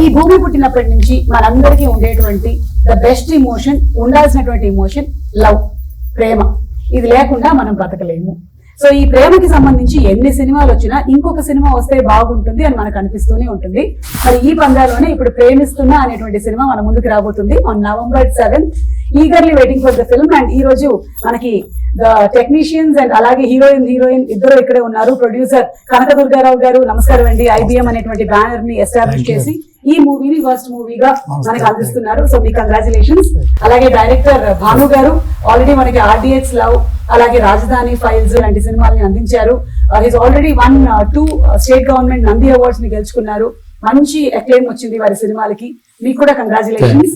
ఈ భూమి పుట్టినప్పటి నుంచి మనందరికీ ఉండేటువంటి ద బెస్ట్ ఇమోషన్, ఉండాల్సినటువంటి ఇమోషన్ లవ్, ప్రేమ. ఇది లేకుండా మనం బతకలేము. సో ఈ ప్రేమకి సంబంధించి ఎన్ని సినిమాలు వచ్చినా ఇంకొక సినిమా వస్తే బాగుంటుంది అని మనకు అనిపిస్తూనే ఉంటుంది. మరి ఈ పందాలోనే ఇప్పుడు ప్రేమిస్తున్నా అనేటువంటి సినిమా మన ముందుకు రాబోతుంది on November 7th. Eagerly waiting for the film. And ఈ రోజు మనకి ద టెక్నీషియన్స్ అండ్ అలాగే హీరోయిన్ ఇద్దరు ఇక్కడే ఉన్నారు. ప్రొడ్యూసర్ కనకదుర్గారావు గారు, నమస్కారం అండి. IBM అనేటువంటి బ్యానర్ ని ఎస్టాబ్లిష్ చేసి ఈ మూవీని ఫస్ట్ మూవీగా మనకి అందిస్తున్నారు. సో మీ కంగ్రాచులేషన్స్. అలాగే డైరెక్టర్ భాను గారు ఆల్రెడీ మనకి RDX లవ్, అలాగే రాజధాని ఫైల్స్ లాంటి సినిమాలని అందించారు. His already 1-2 state government Nandi awards ని గెలుచుకున్నారు. మంచి అక్లెయిమ్ వచ్చింది వారి సినిమాలకి. మీకు కూడా కంగ్రాచులేషన్స్.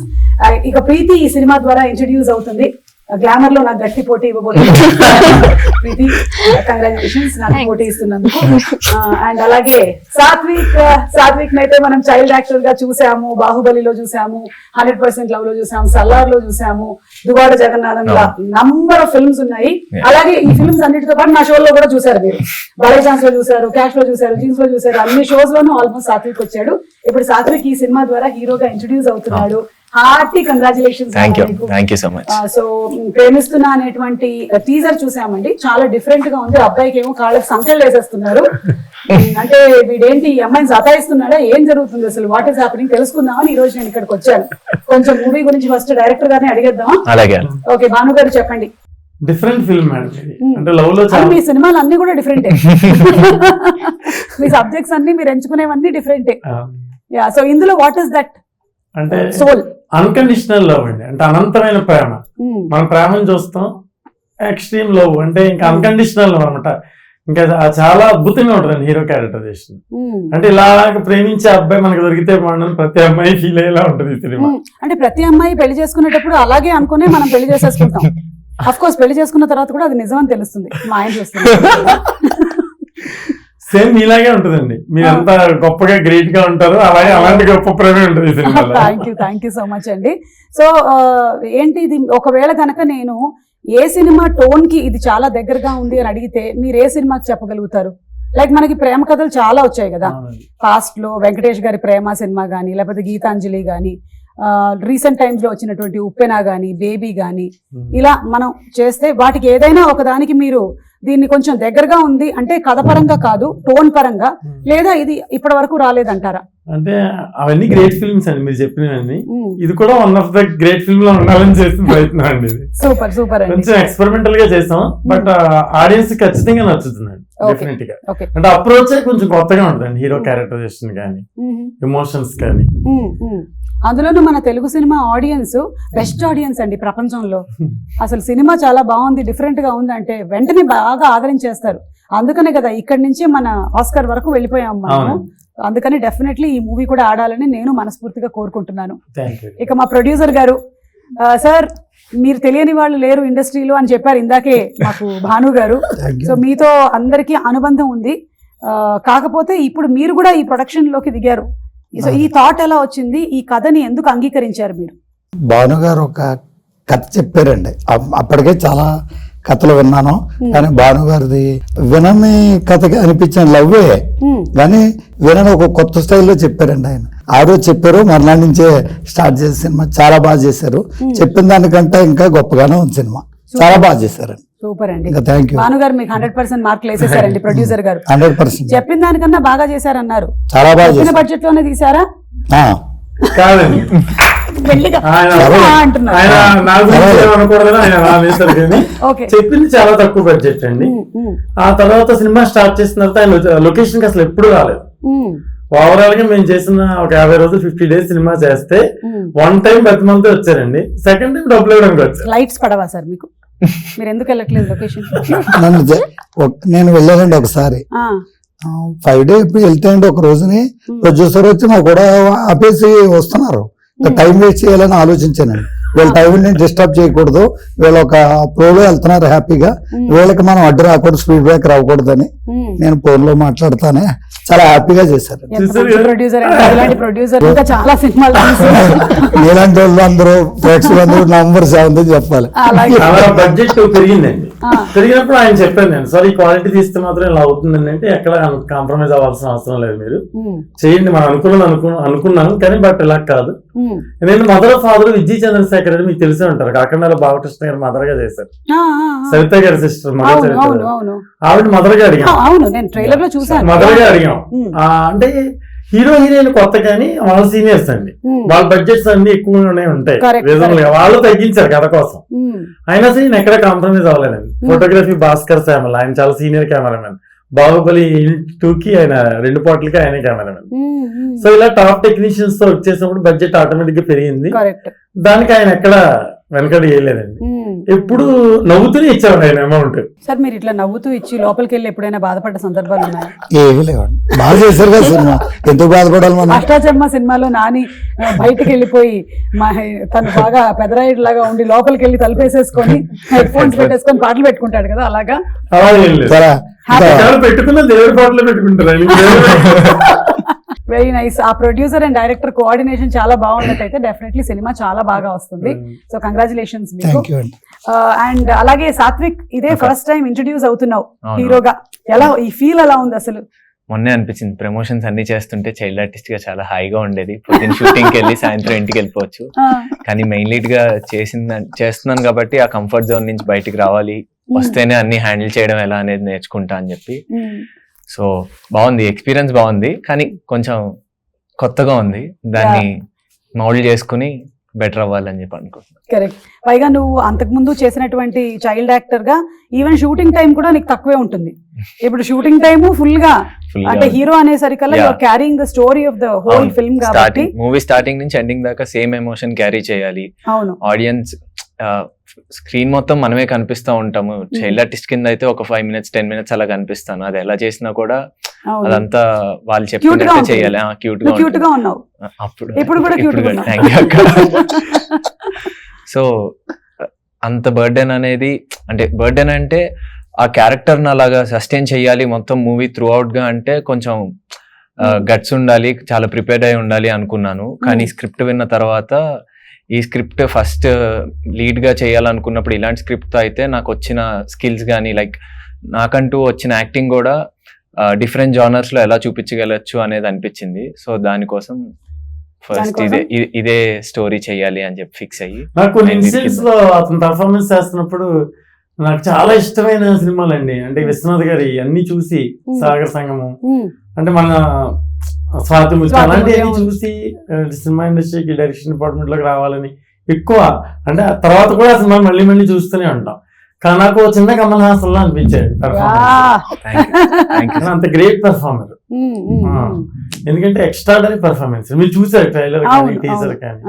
ఇక ప్రీతి ఈ సినిమా ద్వారా ఇంట్రడ్యూస్ అవుతుంది. గ్లామర్ లో నాకు గట్టి పోటీ ఇవ్వబోతుంది. ప్రీతి కంగ్రాచులేషన్స్ నాకు పోటీ ఇస్తున్నందుకు. అండ్ అలాగే సాత్విక్ అయితే మనం చైల్డ్ యాక్టర్ గా చూసాము, బాహుబలిలో చూసాము, 100% లవ్ లో చూసాము, సల్లార్ లో చూసాము, దువాడ జగన్నాథం లా నంబర్ ఆఫ్ ఫిల్మ్స్ ఉన్నాయి. అలాగే ఈ ఫిల్మ్స్ అన్నిటితో పాటు నా షోలో కూడా చూసారు మీరు. బలే ఛాన్స్ లో చూసారు, క్యాష్ లో చూసారు, జీన్స్ లో చూసారు, అన్ని షోస్ లోనూ ఆల్మోస్ట్ సాత్విక్ వచ్చాడు. ఇప్పుడు సాత్విక్ ఈ సినిమా ద్వారా హీరోగా ఇంట్రడ్యూస్ అవుతున్నాడు. Hearty congratulations. Thank you so much. So ప్రేమిస్తున్నా అనేటువంటి టీజర్ చూసామండి. చాలా డిఫరెంట్ గా ఉంది. అబ్బాయికి ఏమో కాళ్ళకి సంఖ్యలు వేసేస్తున్నారు. అంటే వీడేంటి ఈ అమ్మాయిని సతాయిస్తున్నాడా, ఏం జరుగుతుంది అసలు, వాట్ ఈస్ హ్యాపెనింగ్ తెలుసుకుందామని ఈ రోజు నేను ఇక్కడికి వచ్చాను. కొంచెం మూవీ గురించి ఫస్ట్ డైరెక్టర్ గారిని అడిగేద్దాం. అలాగే. ఓకే, భాను గారు చెప్పండి. డిఫరెంట్ ఫిల్మ్ అంటే లవ్ లో మీ సినిమాలు అన్ని కూడా డిఫరెంటే. మీ సబ్జెక్ట్స్ అన్ని మీరు ఎంచుకునేవన్నీ డిఫరెంటే. యా, సో ఇందులో వాట్ ఇస్ దట్ అంటే సోల్? అన్కండిషనల్ లవ్ అండి. అంటే అనంతమైన ప్రేమ. మన ప్రేమను చూస్తాం. ఎక్స్ట్రీమ్ లవ్ అంటే ఇంకా అన్కండిషనల్ లవ్ అనమాట. ఇంకా చాలా అద్భుతంగా ఉంటుంది హీరో క్యారెక్టరైజేషన్. అంటే ఇలా ప్రేమించే అబ్బాయి మనకు దొరికితే బాగుండని ప్రతి అమ్మాయి ఫీల్ అయ్యేలా ఉంటుంది ఈ సినిమా. అంటే ప్రతి అమ్మాయి పెళ్లి చేసుకునేటప్పుడు అలాగే అనుకునే మనం పెళ్లి చేసేసుకుంటాం. అఫ్ కోర్స్ పెళ్లి చేసుకున్న తర్వాత కూడా అది నిజమని తెలుస్తుంది. మా ఆయన చూస్తుంది. సేమ్ ఇలాగే ఉంటుందండి. మీరంతా గొప్పగా గ్రేట్ గా ఉంటారు, అలాగే అలాంటి గొప్ప ప్రేమే ఉంటుంది సినిమాలో. థ్యాంక్ యూ సో మచ్ అండి. సో ఏంటి ఇది, ఒకవేళ కనుక నేను ఏ సినిమా టోన్ కి ఇది చాలా దగ్గరగా ఉంది అని అడిగితే మీరు ఏ సినిమాకి చెప్పగలుగుతారు? లైక్ మనకి ప్రేమ కథలు చాలా వచ్చాయి కదా పాస్ట్ లో. వెంకటేష్ గారి ప్రేమ సినిమా గానీ, లేకపోతే గీతాంజలి గానీ, రీసెంట్ టైమ్స్ లో వచ్చినటువంటి ఉప్పెన గానీ, బేబీ గానీ, ఇలా మనం చేస్తే వాటికి ఏదైనా ఒకదానికి మీరు దీన్ని కొంచెం దగ్గరగా ఉంది అంటే కథ పరంగా కాదు, టోన్ పరంగా, లేదా ఇది ఇప్పటి వరకు రాలేదంటారా? అంటే అవన్నీ గ్రేట్ ఫిల్మ్స్ అండి మీరు చెప్పినవన్నీ. ఇది కూడా one of the great film లో ఉండాలని చేసిన ప్రయత్నం అండి. ఇది సూపర్ కొంచెం ఎక్స్పెరిమెంటల్ గా చేసాం, బట్ ఆడియన్స్ ఖచ్చితంగా నచ్చుతుందండి డెఫినెట్ గా. అంటే అప్రోచ్ కొంచెం కొత్తగా ఉంటుందండి, హీరో క్యారెక్టరైజేషన్ కానీ, ఎమోషన్స్ కానీ. అందులోనూ మన Telugu cinema audience best audience అండి ప్రపంచంలో. అసలు సినిమా చాలా బాగుంది, డిఫరెంట్ గా ఉంది అంటే వెంటనే బాగా ఆదరించేస్తారు. అందుకనే కదా ఇక్కడి నుంచి మన ఆస్కర్ వరకు వెళ్ళిపోయాం మనము. అందుకని డెఫినెట్లీ ఈ మూవీ కూడా ఆడాలని నేను మనస్ఫూర్తిగా కోరుకుంటున్నాను. ఇక మా ప్రొడ్యూసర్ గారు, సార్ మీరు తెలియని వాళ్ళు లేరు ఇండస్ట్రీలో అని చెప్పారు ఇందాకే మాకు భాను గారు. సో మీతో అందరికీ అనుబంధం ఉంది. కాకపోతే ఇప్పుడు మీరు కూడా ఈ ప్రొడక్షన్ లోకి దిగారు. సో ఈ థాట్ ఎలా వచ్చింది? ఈ కథని ఎందుకు అంగీకరించారు మీరు? భాను గారు ఒక కథ చెప్పారండి. అప్పటికే చాలా కథలు విన్నాను, కానీ భాను గారిది వినని కథగా అనిపించిన లవ్వే, కానీ వినని ఒక కొత్త స్టైల్లో చెప్పారండి ఆయన. ఆ రోజు చెప్పారు, మర్నాడు నుంచే స్టార్ట్ చేసే సినిమా చాలా బాగా చేశారు. చెప్పిన దానికంటే ఇంకా గొప్పగానే ఉంది సినిమా. చాలా బాగా చేశారండి. సూపర్ అండి. Thank you. భాను గారు మీకు 100% మార్కులు వేసేసారండి. ప్రొడ్యూసర్ గారు 100% చెప్పిన దానికన్నా బాగా చేశారన్నారు. చాలా బాగా చేశారు. బడ్జెట్ లోనే తీసారా? కాదండి, చెప్పింది చాలా తక్కువ బడ్జెట్ అండి. ఆ తర్వాత సినిమా స్టార్ట్ చేసిన తర్వాత ఆయన లొకేషన్ కి అసలు ఎప్పుడు రాలేదు. ఓవరాల్ గా మేము చేసిన ఒక 50 రోజులు 50 days సినిమా చేస్తే వన్ టైం ప్రతి మంత్ వచ్చారండి. సెకండ్ టైం డబ్బులు ఇవ్వడానికి వచ్చారు. లైట్స్ పడవా సార్ మీకు? మీరు ఎందుకు వెళ్ళట్లేదు లొకేషన్? నేను వెళ్ళానండి ఒకసారి. 5 days వెళ్తే అండి ఒక రోజుని ప్రొడ్యూసర్ వచ్చి నాకు కూడా ఆపేసి వస్తున్నారు. టైం వేస్ట్ చేయాలని ఆలోచించానండి. వీళ్ళ టైం నేను డిస్టర్బ్ చేయకూడదు, వీళ్ళు ఒక ఫ్లోలో వెళ్తున్నారు హ్యాపీగా, వీళ్ళకి మనం అడ్డు రాకూడదు, స్పీడ్ బ్రేక్ రాకూడదని నేను ఫోన్ లో మాట్లాడతానే చాలా హ్యాపీగా చేశారు. ప్రొడ్యూసర్ ఇలాంటి ప్రొడ్యూసర్ ఇంకా చాలా సినిమాలు ఇలాంటి వాళ్ళు అందరూ ప్రేక్షకులందరూ నంబర్ 7 చెప్పాలి. చాలా బడ్జెట్ పెరిగిందండి. పెరిగినప్పుడు ఆయన చెప్పాను నేను, సార్ ఈ క్వాలిటీ తీస్తే మాత్రం ఇలా అవుతుందండి అంటే ఎక్కడ కాంప్రమైజ్ అవ్వాల్సిన అవసరం లేదు, మీరు చేయండి మనం అనుకున్నాను కానీ బట్ ఇలా కాదు. నేను మదర్ ఫాదర్ విజయ్ చంద్రశేఖర్ అని మీకు తెలిసే ఉంటారు, కాకినాడ బాలకృష్ణ గారు మదర్ గా చేశారు, సరిత గారి సిస్టర్ మదర్, ఆవిడ మదర్ గా అడిగాం, మదర్ గా అడిగాం. అంటే హీరో హీరోయిన్ కొత్త కానీ వాళ్ళ సీనియర్స్ అండి, వాళ్ళ బడ్జెట్స్ అన్ని ఎక్కువగానే ఉంటాయి రీజనబుల్ గా, వాళ్ళు తగ్గించారు కథ కోసం. అయినా సరే నేను ఎక్కడ కాంప్రమైజ్ అవ్వలేదండి. ఫోటోగ్రఫీ భాస్కర్ శ్యామల్, ఆయన చాలా సీనియర్ కెమెరామెన్. బాహుబలి 2కి ఆయన 2 పాటలకి ఆయన కెమెరామెన్. సో ఇలా టాప్ టెక్నీషియన్స్ తో వచ్చేసినప్పుడు బడ్జెట్ ఆటోమేటిక్ గా పెరిగింది. దానికి ఆయన ఎక్కడ వెనకడ వేయలేదండి, ఎప్పుడు నవ్వుతూనే ఇచ్చారు ఆయన అమౌంట్. సార్ మీరు ఇట్లా నవ్వుతూ ఇచ్చి లోపలికి వెళ్ళి ఎప్పుడైనా బాధపడ్డ సందర్భాలు ఉన్నాయా? ఏమీ లేవండి, బాగా చేశారు కదా సినిమా, ఎందుకు బాధపడాలి మనం. అష్టాచమ్మ సినిమాలో నాని బయటకు వెళ్ళిపోయి తను బాగా పెదరాయుడు లాగా ఉండి లోపలికి వెళ్ళి తలుపేసేసుకొని హెడ్ ఫోన్స్ పెట్టేసుకొని పాటలు పెట్టుకుంటాడు కదా, అలాగా పెట్టుకున్న దేవుడి పాటలు పెట్టుకుంటారు. Very nice. ఆ ప్రొడ్యూసర్ అండ్ డైరెక్టర్ కోఆర్డినేషన్ చాలా బాగున్నట్టయితే డెఫినెట్లీ సినిమా చాలా బాగా వస్తుంది. సో కంగ్రాచులేషన్స్ మీకు. అండ్ అలాగే సాత్విక్, ఇదే ఫస్ట్ టైం ఇంట్రడ్యూస్ అవుతున్నావు హీరోగా, ఎలా ఈ ఫీల్ ఎలా ఉంది అసలు? మొన్నే అనిపించింది, ప్రమోషన్స్ అన్ని చేస్తుంటే చైల్డ్ ఆర్టిస్ట్ గా చాలా హాయిగా ఉండేది, పొద్దున్న షూటింగ్ కి వెళ్ళి సాయంత్రం ఇంటికి వెళ్ళిపోవచ్చు. కానీ మెయిన్ లీడ్ గా చేస్తున్నాను కాబట్టి ఆ కంఫర్ట్ జోన్ నుంచి బయటికి రావాలి, వస్తేనే అన్ని హ్యాండిల్ చేయడం ఎలా అనేది నేర్చుకుంటా అని చెప్పి. సో బాగుంది, ఎక్స్పీరియన్స్ బాగుంది, కానీ కొంచెం కొత్తగా ఉంది, దాన్ని మౌల్డ్ చేసుకుని బెటర్ అవ్వాలని చెప్పి అనుకుంటున్నాను. కరెక్ట్. పైగా నువ్వు అంతకుముందు చేసినటువంటి చైల్డ్ యాక్టర్ గా ఈవెన్ షూటింగ్ టైం కూడా నీకు తక్కువే ఉంటుంది. ఇప్పుడు షూటింగ్ టైమ్ ఫుల్ గా, అంటే హీరో అనేసరికల్లా you are carrying the story of the whole film కాబట్టి మూవీ స్టార్టింగ్ నుంచి ఎండింగ్ దాకా సేమ్ ఎమోషన్ క్యారీ చేయాలి. అవును, ఆడియన్స్ స్క్రీన్ మొత్తం మనమే కనిపిస్తూ ఉంటాము. చైల్డ్ ఆర్టిస్ట్ కింద అయితే ఒక 5 minutes 10 minutes అలా కనిపిస్తాను, అది ఎలా చేసినా కూడా అదంతా వాళ్ళు చెప్పినట్టు చేయాలి. క్యూట్ గా ఉన్నావు అప్పుడు, ఇప్పుడు కూడా క్యూట్ గా. సో అంత బర్డెన్ అనేది, అంటే బర్డెన్ అంటే ఆ క్యారెక్టర్ ని అలాగా సస్టైన్ చేయాలి మొత్తం మూవీ త్రూ అవుట్ గా, అంటే కొంచెం గట్స్ ఉండాలి, చాలా ప్రిపేర్డ్ అయి ఉండాలి అనుకున్నాను. కానీ స్క్రిప్ట్ విన్న తర్వాత ఈ స్క్రిప్ట్ ఫస్ట్ లీడ్ గా చేయాలనుకున్నప్పుడు ఇలాంటి స్క్రిప్ట్ అయితే నాకు వచ్చిన స్కిల్స్ కానీ, లైక్ నాకంటూ వచ్చిన యాక్టింగ్ కూడా డిఫరెంట్ జానర్స్ లో ఎలా చూపించగలచ్చు అనేది అనిపించింది. సో దానికోసం ఫస్ట్ ఇదే స్టోరీ చేయాలి అని చెప్పి ఫిక్స్ అయ్యి. నాకు కొన్ని ఇన్సిడెంట్స్ లో అతను పర్ఫార్మెన్స్ చేస్తున్నప్పుడు నాకు చాలా ఇష్టమైన సినిమాలు అండి, అంటే విశ్వనాథ్ గారి అన్ని చూసి, సాగర్ సంగమం, అంటే మన స్వాతి ముత్యం అలాంటివన్నీ చూసి సినిమా ఇండస్ట్రీకి డైరెక్షన్ డిపార్ట్మెంట్ లోకి రావాలని ఎక్కువ, అంటే తర్వాత కూడా సినిమా మళ్ళీ మళ్ళీ చూస్తూనే ఉంటాం. కానీ నాకు చిన్న కమల్ హాసన్ లా అనిపించాడు పర్ఫార్మెన్స్, అంత గ్రేట్ పర్ఫార్మర్. ఎందుకంటే ఎక్స్ట్రాడనరీ పర్ఫార్మెన్స్, మీరు చూసారు ట్రైలర్ కానీ టీజర్ కానీ.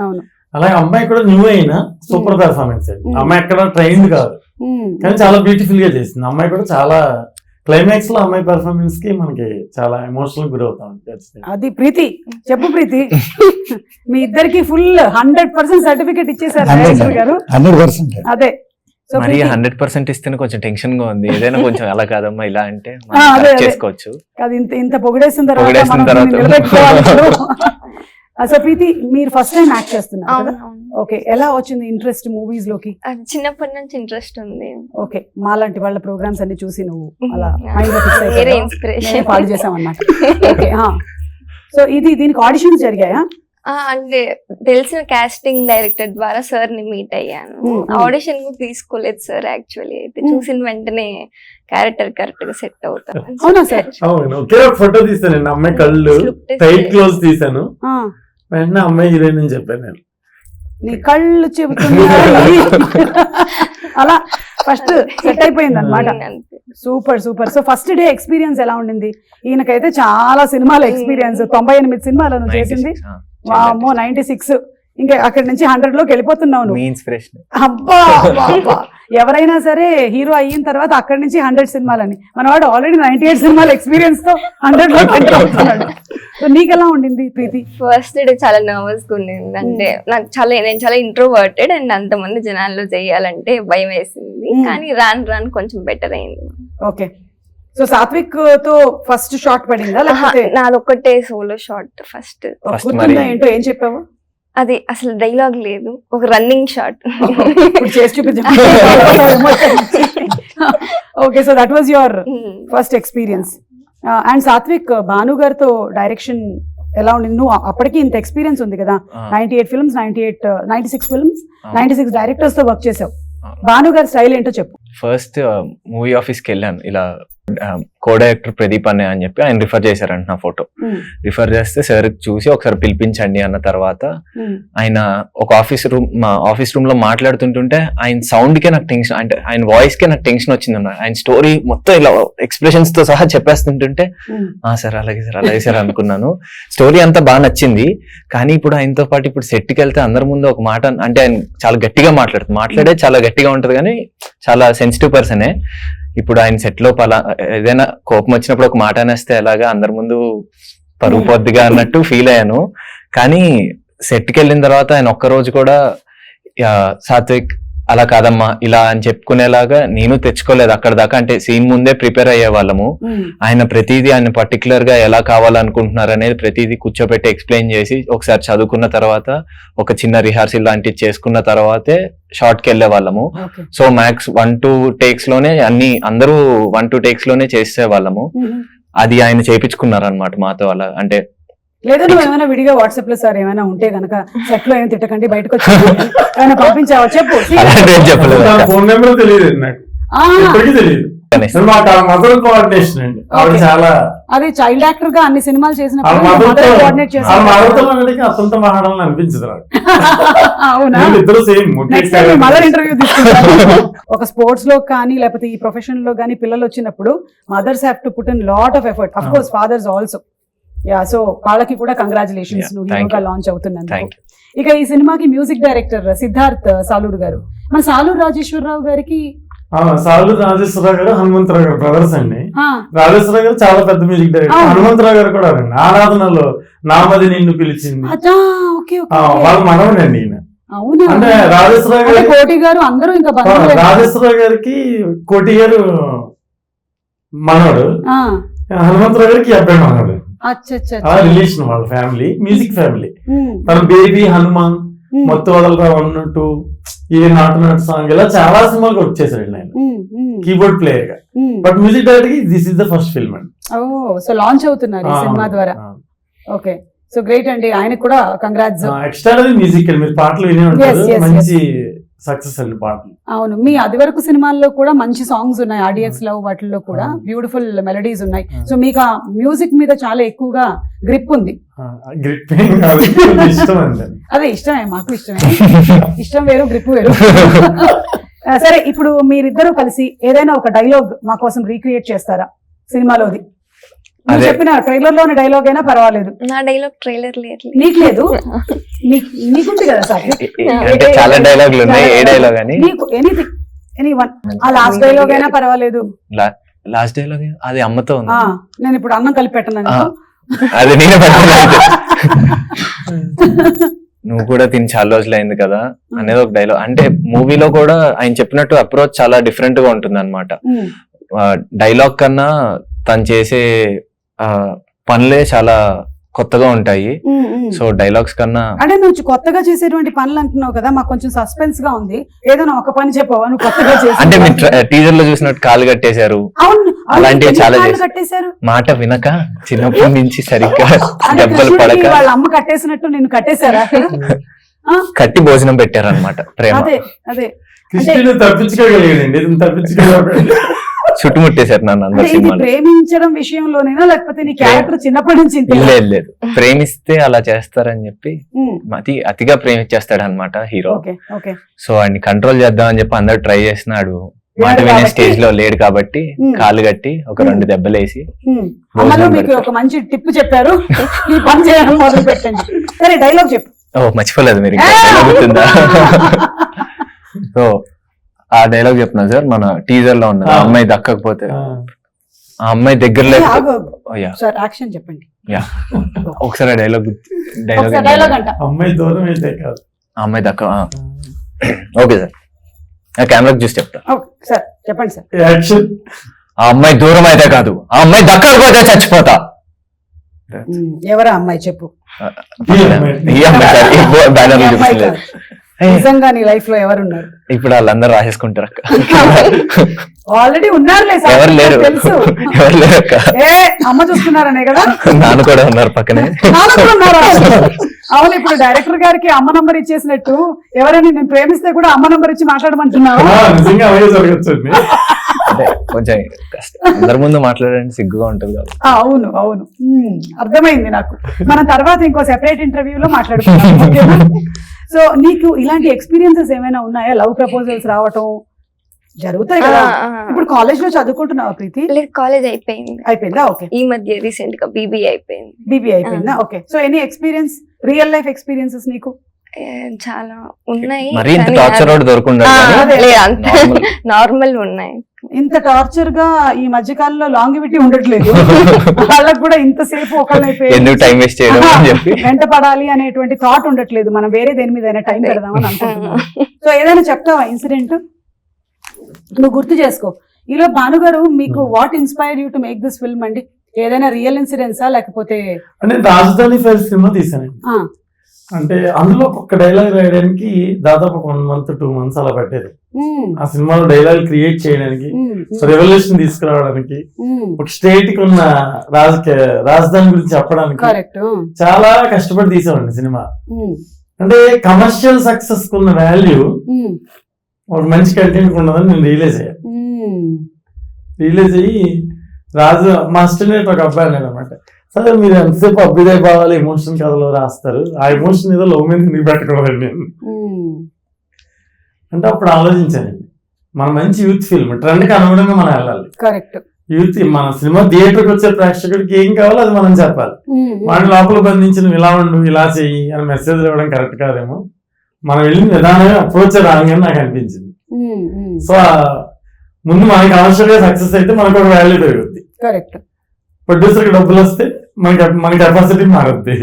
అలాగే అమ్మాయి కూడా న్యూ అయినా సూపర్ పర్ఫార్మెన్స్ అండి. అమ్మాయి ఎక్కడ ట్రైన్డ్ కాదు కానీ చాలా బ్యూటిఫుల్ గా చేసింది. అమ్మాయి కూడా చాలా క్లైమాక్స్ లో అమ్మాయి పర్ఫార్మెన్స్ కి మనకి చాలా ఎమోషనల్ గురవుతాం. అది ప్రీతి, చెప్పు ప్రీతి, మీ ఇద్దరికి ఫుల్ 100% సర్టిఫికేట్ ఇచ్చేసారు గారు. 100%. అదే మరి 100% ఇస్తేనే కొంచెం టెన్షన్ గా ఉంది, ఏదైనా కొంచెం అలా కాదమ్మా ఇలా అంటే చేసుకోవచ్చు. ఇంత పొగిడేసిన తర్వాత సో ప్రీతి, మీరు ఫస్ట్ టైం యాక్ట్ చేస్తున్నారు కదా? ఓకే, ఎలా వచ్చింది ఇంట్రెస్ట్ మూవీస్ లోకి? చిన్నప్పటి నుంచి ఇంట్రెస్ట్ ఉంది. ఓకే, మాలాంటి వాళ్ళ ప్రోగ్రామ్స్ అన్ని చూసి నువ్వు అలా మైండ్ లో ఫిక్స్ అయిపోయావు, ఫాలో చేసామన్నమాట. ఓకే, సో దీనికి ఆడిషన్స్ జరిగాయా? అంటే తెలిసిన కాస్టింగ్ డైరెక్టర్ ద్వారా సార్ ని మీట్ అయ్యాను. ఆడిషన్ కూడా తీసుకోలేదు సార్, యాక్చువల్లీ అయితే చూసిన వెంటనే క్యారెక్టర్ కరెక్ట్ గా సెట్ అవుతాను. అవునా సార్? అవును, ఒకే ఒక ఫోటో తీసాను, అమ్మాయి కళ్ళు టైట్ క్లోజ్ తీసాను, వెంటనే అమ్మాయి హీరోయిన్ అని చెప్పాను నేను. నీ కళ్ళు చెబుతున్నా అలా ఫస్ట్ సెట్ అయిపోయింది అనమాట. Super super. So first day experience ఎలా ఉండింది? ఈయనకైతే చాలా సినిమాల ఎక్స్పీరియన్స్, 98 సినిమాలను చేసింది. వామ్మో, 96. ఇంకా అక్కడి నుంచి 100 లోకి వెళ్ళిపోతున్నావు నువ్వు. అబ్బా, ఎవరైనా సరే హీరో అయిన తర్వాత అక్కడి నుంచి 100 సినిమాలని, మనవాడు ఆల్రెడీ 98 సినిమాల ఎక్స్పీరియన్స్ తో 100 లోకి వెళ్ళిపోతున్నాడు. సో నీకెలా ఉండింది ప్రీతి? ఫస్ట్ డే చాలా నర్వస్ గా ఉండింది. అంటే నేను చాలా ఇంట్రోవర్టెడ్ అండ్ అంతమంది జనాల్లో చేయాలంటే భయం వేసింది. కానీ రాను కొంచెం బెటర్ అయింది. ఓకే, సో సాత్విక్ తో ఫస్ట్ షాట్ పడిందా ఆహా, లేకపోతే నాదొక్కటే సోలో షాట్ ఫస్ట్. First గుర్తుందా మరి- ఏంటో ఏం చెప్పావు? అది అసలు డైలాగ్ లేదు, ఒక రన్నింగ్ షాట్. ఇప్పుడు చేసి చూపించు. Okay, so that was your first experience. And Satvik, Bhanu గారితో డైరెక్షన్ ఎలా ఉండింది? నువ్వు అప్పటికి ఇంత ఎక్స్పీరియన్స్ ఉంది కదా, 98 ఫిల్మ్స్, 96 ఫిల్మ్స్, 96 డైరెక్టర్స్ తో వర్క్ చేసావు. భాను గారి స్టైల్ ఏంటో చెప్పు. ఫస్ట్ మూవీ ఆఫీస్కి వెళ్ళాను, ఇలా కో డైరెక్టర్ ప్రదీప్ అనే అని చెప్పి ఆయన రిఫర్ చేశారంట నా ఫోటో. రిఫర్ చేస్తే సార్ చూసి ఒకసారి పిలిపించండి అన్న తర్వాత ఆయన ఒక మా ఆఫీస్ రూమ్ లో మాట్లాడుతుంటుంటే ఆయన సౌండ్ కే నాకు టెన్షన్, అంటే ఆయన వాయిస్ కే నాకు టెన్షన్ వచ్చింది అన్నమాట. ఆయన స్టోరీ మొత్తం ఇలా ఎక్స్ప్రెషన్స్ తో సహా చెప్పేస్తుంటుంటే సార్ అలాగే సార్ అలాగే సార్ అనుకున్నాను. స్టోరీ అంతా బాగా నచ్చింది. కానీ ఇప్పుడు ఆయనతో పాటు ఇప్పుడు సెట్కి వెళ్తే అందరి ముందు ఒక మాట, అంటే ఆయన చాలా గట్టిగా మాట్లాడే చాలా గట్టిగా ఉంటది కానీ చాలా సెన్సిటివ్ పర్సనే. ఇప్పుడు ఆయన సెట్ లో ఏదైనా కోపం వచ్చినప్పుడు ఒక మాట అనేస్తే ఎలాగా అందరి ముందు పరుగు పొద్దుగా అన్నట్టు ఫీల్ అయ్యాను. కానీ సెట్కి వెళ్ళిన తర్వాత ఆయన ఒక్కరోజు కూడా సాత్విక్ అలా కాదమ్మా ఇలా అని చెప్పుకునేలాగా నేను తెచ్చుకోలేదు అక్కడ దాకా. అంటే సీన్ ముందే ప్రిపేర్ అయ్యే వాళ్ళము. ఆయన ప్రతిదీ ఆయన పర్టికులర్ గా ఎలా కావాలనుకుంటున్నారు అనేది ప్రతిదీ కూర్చోబెట్టి ఎక్స్ప్లెయిన్ చేసి ఒకసారి చదువుకున్న తర్వాత ఒక చిన్న రిహార్సల్ లాంటివి చేసుకున్న తర్వాతే షార్ట్ కి వెళ్లే వాళ్ళము. సో మ్యాక్స్ 1-2 టేక్స్ లోనే అందరూ 1-2 టేక్స్ లోనే చేసే వాళ్ళము. అది ఆయన చేయించుకున్నారు అనమాట మాతో. అలా అంటే లేదా నువ్వు ఏమైనా విడిగా వాట్సాప్ లో సార్ ఏమైనా ఉంటే గనక సెట్ లో ఏం తిట్టకండి బయటకు వచ్చి ఏమైనా పంపించావా చెప్పు. అలాంటి ఏం చెప్పలేదు. ఫోన్ నెంబర్ తెలియదు నాకు, ఇప్పటికీ తెలియదు. మదర్ కోఆర్డినేషన్ అండి ఆవిడ చాలా. అది చైల్డ్ యాక్టర్ గా అన్ని సినిమాలు ఆ చేసినప్పుడు మదర్తో mother coordinate ఆ చేశారు. మదర్తో అడిగి అతనితో మాట్లాడాలని అనిపించదు నాకు. అవునా? ఇద్దరు same next time mother interview తీసుకుంటారు. ఒక స్పోర్ట్స్ లో కానీ లేకపోతే ఈ ప్రొఫెషన్ లో కానీ పిల్లలు వచ్చినప్పుడు mothers have to put in lot of effort. Of course fathers also. Yeah, so వాళ్ళకి కూడా కంగ్రాచులేషన్స్, Yeah, నువ్వు thank హీరోగా you. లాంచ్ అవుతున్నందుకు. Thank you. ఇక ఈ సినిమాకి మ్యూజిక్ డైరెక్టర్ సిద్ధార్థ్ సాలూరు గారు. మన సాలూరు రాజేశ్వరరావు గారికి సాలు రాజేశ్వరరావు గారు హనుమంతరావు గారు బ్రదర్స్ అండి. ఆ, రాజేశ్వరరావు గారు చాలా పెద్ద మ్యూజిక్ డైరెక్టర్. అవును. హనుమంతరావు గారు కూడా అండి ఆరాధనలో నామది నిన్ను పిలిచింది అచ్చా, ఓకే ఓకే. వాళ్ళ మనవడండి ఈయన. అవునా? అంటే రాజేశ్వరరావు అంటే గారు కోటి గారు అందరూ ఇంకా బంధువులే. రాజేశ్వరరావు గారికి కోటి గారు మనవడు, ఆ, హనుమంతరావు గారికి అబ్బాయి మనవడు. అచ్చా అచ్చా ఆ రిలేషన్ వాళ్ళ ఫ్యామిలీ, మ్యూజిక్ ఫ్యామిలీ. ఉమ్, తన బేబీ హనుమాన్, ఉమ్, మొత్తం వదలరా 1, 2, ఇది నాటు సాంగ్, ఇలా చాలా సినిమాలు వర్క్ చేశాడు ఆయన ఉమ్, ఉమ్, కీబోర్డ్ ప్లేయర్ గా. ఉమ్. బట్ మ్యూజిక్ డైరెక్టర్ కి this is the first film అండి. ఓ, సో లాంచ్ అవుతున్నారు ఈ సినిమా ద్వారా. ఓకే, సో గ్రేట్ అండి, ఆయనకు కూడా కంగ్రాట్స్. ఎక్స్ట్రాడనరీ మ్యూజిక్ అండి, మీరు పాటలు వినే ఉంటారు. yes, మంచి సక్సెస్ అండి పాటలు. అవును, మీ అది వరకు సినిమాల్లో కూడా మంచి సాంగ్స్ ఉన్నాయి, ఆడియన్స్ లవ్ వాటిల్లో కూడా బ్యూటిఫుల్ మెలడీస్ ఉన్నాయి. సో మీకు ఆ మ్యూజిక్ మీద చాలా ఎక్కువగా గ్రిప్ ఉంది. గ్రిప్ ఇష్టం అండి. అదే ఇష్టమే, మాకు ఇష్టమే. ఇష్టం వేరు, గ్రిప్ వేరు. సరే, ఇప్పుడు మీరిద్దరూ కలిసి ఏదైనా ఒక డైలాగ్ మా కోసం రీక్రియేట్ చేస్తారా సినిమాలోది? నువ్వు అదే. చెప్పిన ట్రైలర్ లోని డైలాగ్ అయినా పర్వాలేదు. నా డైలాగ్ ట్రైలర్ లేదు. నీకు లేదు, నీకుంది కదా సార్. అంటే చాలా డైలాగులు ఉన్నాయి, ఏ డైలాగ్ అని. నీకు ఎనీథింగ్, ఎనీ వన్. ఆ లాస్ట్ డైలాగ్ అయినా పర్వాలేదు. లాస్ట్ డైలాగ్ అది అమ్మతో ఉంది. ఆ, నేను ఇప్పుడు అన్నం కలిపి పెట్టను. ఆ, అది నేనే పెట్టలేదు. నువ్వు కూడా తిని చాలా రోజులు అయింది కదా అనేది ఒక డైలాగ్. అంటే మూవీలో కూడా ఆయన చెప్పినట్టు అప్రోచ్ చాలా డిఫరెంట్ గా ఉంటుంది అనమాట. డైలాగ్ కన్నా తను చేసే పనులే చాలా కొత్తగా ఉంటాయి. సో డైలాగ్స్ కన్నా అంటే నువ్వు కొత్తగా చేసేటువంటి పనులు అంటున్నావు కదా, మాకు కొంచెం సస్పెన్స్ గా ఉంది. ఏదైనా ఒక పని చెప్పవా నువ్వు కొత్తగా అంటే చేసి? మీరు టీజర్ లో చూసినట్టు కాలు కట్టేశారు, అవును, అలాంటివి చాలా చేశారు. కట్టేశారు. మాట వినక చిన్నప్పటి నుంచి సరిగ్గా అంటే దెబ్బలు పడక కృష్ణుడికి వాళ్ళ అమ్మ కట్టేసినట్టు నేను కట్టేశారా? ఆ, కట్టి భోజనం పెట్టారనమాట. ప్రేమ అదే అదే. కృష్ణుడు తప్పించుకోగలిగాడండి, ఇది తప్పించుకోగలిగాడు. చుట్టుముట్టేశారు నన్ను అందరు అంటే ఇది సినిమాలు. ప్రేమించడం విషయంలోనేనా లేకపోతే నీ క్యారెక్టర్ చిన్నప్పటి నుంచి ఇంతేనా? లేదు లేదు, ప్రేమిస్తే అలా చేస్తారని చెప్పి ఉమ్, అతిగా ప్రేమించేస్తాడు అనమాట హీరో. Okay okay. సో ఆయన్ని కంట్రోల్ చేద్దామని చెప్పి అందరు ట్రై చేసినాడు. మాట లేడు వినే కాబట్టి. స్టేజ్ లో లేడు కాబట్టి ఉమ్. కాలు కట్టి ఒక 2 దెబ్బలేసి ఉమ్, అమ్మలో మీకు ఒక మంచి టిప్ చెప్పారు, ఈ పని చేయడం మొదలు పెట్టండి. సరే, డైలాగ్ చెప్పు. ఓ మర్చిపోలేదు మీరు, ఇంకా dialogue గుర్తుందా? సో ఆ డైలాగ్ చెప్తున్నా సార్, మన టీజర్ లో ఉన్నది. ఆ అమ్మాయి దక్కకపోతే, ఆ అమ్మాయి దగ్గర ఏ, లేకపోతే, ఆగు, ఆగు. ఓ యా సార్ యాక్షన్ చెప్పండి. యా ఒకసారి డైలాగ్ ఒకసారి డైలాగ్ అంట. అమ్మాయి దూరం అయితే కాదు. ఆ అమ్మాయి దక్క. ఓకే సార్, ఆ కెమెరాకి చూసి చెప్తా. ఓకే సార్, చెప్పండి సార్. యాక్షన్. ఆ అమ్మాయి దూరం అయితే కాదు, ఆ అమ్మాయి దక్కకపోతే చచ్చిపోతా. ఎవరా అమ్మాయి చెప్పు. ఈ అమ్మాయి కాదు, ఈ బ్యానర్ ఈ లో అమ్మాయి చూపించలేదు. కాదు. నిజంగా నీ లైఫ్ లో ఎవరున్నారు? ఇప్పుడు వాళ్ళందరూ రాసేసుకుంటారు అక్క. ఆల్రెడీ ఉన్నారులే సార్, ఎవరు లేరు, తెలుసు. ఎవరు లేరు అక్క. ఏ అమ్మ చూస్తున్నారనే కదా. నాన్న కూడా ఉన్నారు పక్కనే. నాన్న కూడా ఉన్నారా? అవును, ఇప్పుడు డైరెక్టర్ గారికి అమ్మ నంబర్ ఇచ్చేసినట్టు ఎవరైనా నేను ప్రేమిస్తే కూడా అమ్మ నంబర్ ఇచ్చి మాట్లాడమంటున్నావు. నిజంగా అవే జరగచ్చండి. అంటే కొంచెం కష్టం, అందరి ముందు మాట్లాడడానికి సిగ్గుగా ఉంటుంది కదా. అవును అవును, అర్థమైంది నాకు. మనం తర్వాత ఇంకో సెపరేట్ ఇంటర్వ్యూలో మాట్లాడుకుందాం. సో నీకు ఇలాంటి ఎక్స్పీరియన్సెస్ ఏమైనా ఉన్నాయా? లవ్ ప్రపోజల్స్ రావటం జరుగుతాయి కదా. ఇప్పుడు కాలేజ్ లో చదువుకుంటున్నావా ప్రీతి? లేదు, కాలేజ్ అయిపోయింది. అయిపోయిందా? ఓకే. ఈ మధ్య రీసెంట్ గా బీబీఏ అయిపోయింది. బీబీ అయిపోయిందా? Okay. So any experience, real life experiences నీకు? చాలా ఉన్నాయి. మరి ఇంత టార్చర్ అవుట్ దొరకుండా నార్మల్ ఉన్నాయి. ఇంత టార్చర్ గా ఈ మధ్య కాలంలో లాంగివిటీ ఉండట్లేదు. వాళ్ళకు కూడా ఇంతసేపు ఎందుకు టైం వేస్ట్ చేయడం అని చెప్పి వెంట పడాలి అనేటువంటి థాట్ ఉండట్లేదు. మనం వేరే దేని మీద టైం పెడదామని అనుకుంటున్నాం. సో ఏదైనా చెప్తావా ఇన్సిడెంట్? నువ్వు గుర్తు చేసుకో. ఈలో భానుగారు, మీకు what inspire you to make this film అండి? ఏదైనా రియల్ ఇన్సిడెంట్సా లేకపోతే? అంటే రాజధాని ఫైల్స్ సినిమా తీసానండి. అంటే అందులో ఒక డైలాగ్ రాయడానికి దాదాపు 1 month 2 months అలా పట్టేది. ఆ సినిమాలో డైలాగ్ క్రియేట్ చేయడానికి, రెవల్యూషన్ తీసుకురావడానికి, ఒక స్టేట్ కి ఉన్న రాజధాని గురించి చెప్పడానికి చాలా కష్టపడి తీసామండి సినిమా. అంటే కమర్షియల్ సక్సెస్ కున్న వాల్యూ ఒక మంచి కంటెంట్ ఉన్నదని నేను రియలైజ్ అయ్యి మా అసిస్టెంట్ ఒక అబ్బాయి అన్నాడు అనమాట, సరే మీరు ఎంతసేపు అభ్యుదయ భావాలు ఎమోషన్ కథలో రాస్తారు, ఆ ఎమోషన్ ఏదో లవ్ మీద నీకు పెట్టకూడదండి నేను అంటే. అప్పుడు ఆలోచించానండి, మన మంచి యూత్ ఫిల్మ్ ట్రెండ్ కి అనుగుణంగా మనం వెళ్ళాలి. కరెక్ట్. యూత్ మన సినిమా థియేటర్కి వచ్చే ప్రేక్షకుడికి ఏం కావాలో అది మనం చెప్పాలి. వాడిని లోపల బంధించి నువ్వు ఇలా ఉండు, ఇలా చెయ్యి అని మెసేజ్ ఇవ్వడం కరెక్ట్ కాదేమో. మనం వెళ్ళిన విధానమే అప్రోచ్ రాంగ్ అని నాకు అనిపించింది. సో ముందు మనకి అవసరంగా సక్సెస్ అయితే మనకు ఒక వాల్యూ పెరుగుద్ది. కరెక్ట్. ప్రొడ్యూసర్ కి డబ్బులు వస్తే మన కెపాసిటీ మారుద్ది.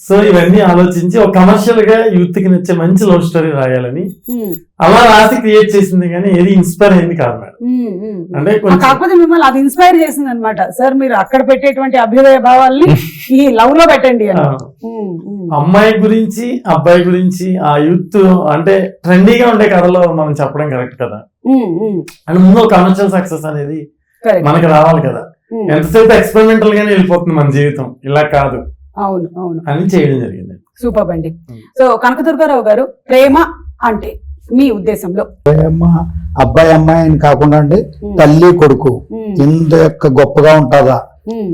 సో ఇవన్నీ ఆలోచించి ఒక కమర్షియల్ గా యూత్ కి నచ్చే మంచి లవ్ స్టోరీ రాయాలని అలా రాసి క్రియేట్ చేసింది, కానీ ఏది ఇన్స్పైర్ అయింది కాదు మేడం. అంటే కాకపోతే మిమ్మల్ని అది ఇన్స్పైర్ చేసింది అనమాట. సార్ మీరు అక్కడ పెట్టేటువంటి అభ్యుదయ భావాల్ని ఈ లవ్ లో పెట్టండి. అమ్మాయి గురించి అబ్బాయి గురించి ఆ యూత్ అంటే ట్రెండీగా ఉండే కథలో మనం చెప్పడం కరెక్ట్ కదా. అండ్ ముందు కమర్షియల్ సక్సెస్ అనేది మనకి రావాలి కదా. ఎంతసేపు ఎక్స్పెరిమెంటల్ గానే వెళ్ళిపోతుంది మన జీవితం, ఇలా కాదు. అవును అవును అని చేయడం జరిగింది. సూపర్ అండి. సో కనకదుర్గారావు గారు, ప్రేమ అంటే మీ ఉద్దేశంలో? ప్రేమ అబ్బాయి అమ్మాయి అని కాకుండా అండి, తల్లి కొడుకు ఇంత యొక్క గొప్పగా ఉంటుందా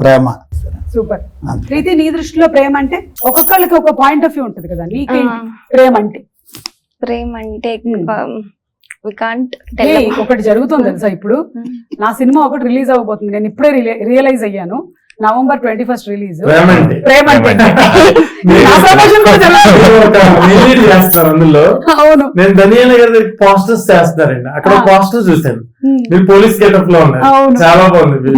ప్రేమ? సూపర్. ప్రీతి, నీ దృష్టిలో ప్రేమ అంటే? ఒక్కొక్కరికి ఒక పాయింట్ ఆఫ్ వ్యూ ఉంటుంది కదా. నీకేంటి ప్రేమ అంటే? ప్రేమ అంటే ఒకటి జరుగుతుంది తెలుసా, ఇప్పుడు నా సినిమా ఒకటి రిలీజ్ అవ్వబోతుంది. నేను ఇప్పుడే రియలైజ్ అయ్యాను. November 21st release. ప్రేమ అందులో నేను ధనియాల గారి పోస్టర్స్ చేస్తున్నారండి. అక్కడ పోస్టర్ చూసాను, మీరు పోలీస్ గెటప్ లో ఉన్నారు, చాలా బాగుంది.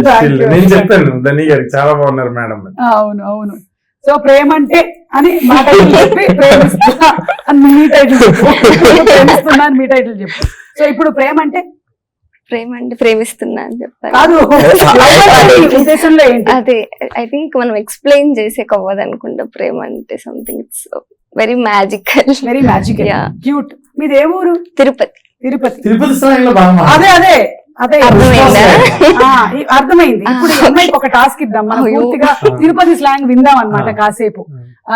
నేను చెప్పాను ధని గారికి, చాలా బాగున్నారు మేడం. అవును అవును. సో ప్రేమ అంటే అని మా టైటిల్ చెప్పి, ప్రేమిస్తున్నా అని మీ టైటిల్ చెప్పు, ప్రేమిస్తున్నా అని మీ టైటిల్ చెప్పు. సో ఇప్పుడు ప్రేమ అంటే? ప్రేమ అంటే ప్రేమిస్తున్నా అని చెప్పారు కాదు, ఉద్దేశంలో ఏంటి? అదే ఐ థింక్ మనం ఎక్స్ప్లెయిన్ చేసే కవ్వదు అనుకుంటా. ప్రేమ అంటే something it's very magical. Very magical, cute. మీది ఏ ఊరు? తిరుపతి. తిరుపతి. అదే అదే అదే అర్థమైందా? అర్థమైంది. ఇప్పుడు ఈ అమ్మాయికి ఒక టాస్క్ ఇద్దాం, మనం పూర్తిగా తిరుపతి స్లాంగ్ విందాం అన్నమాట కాసేపు.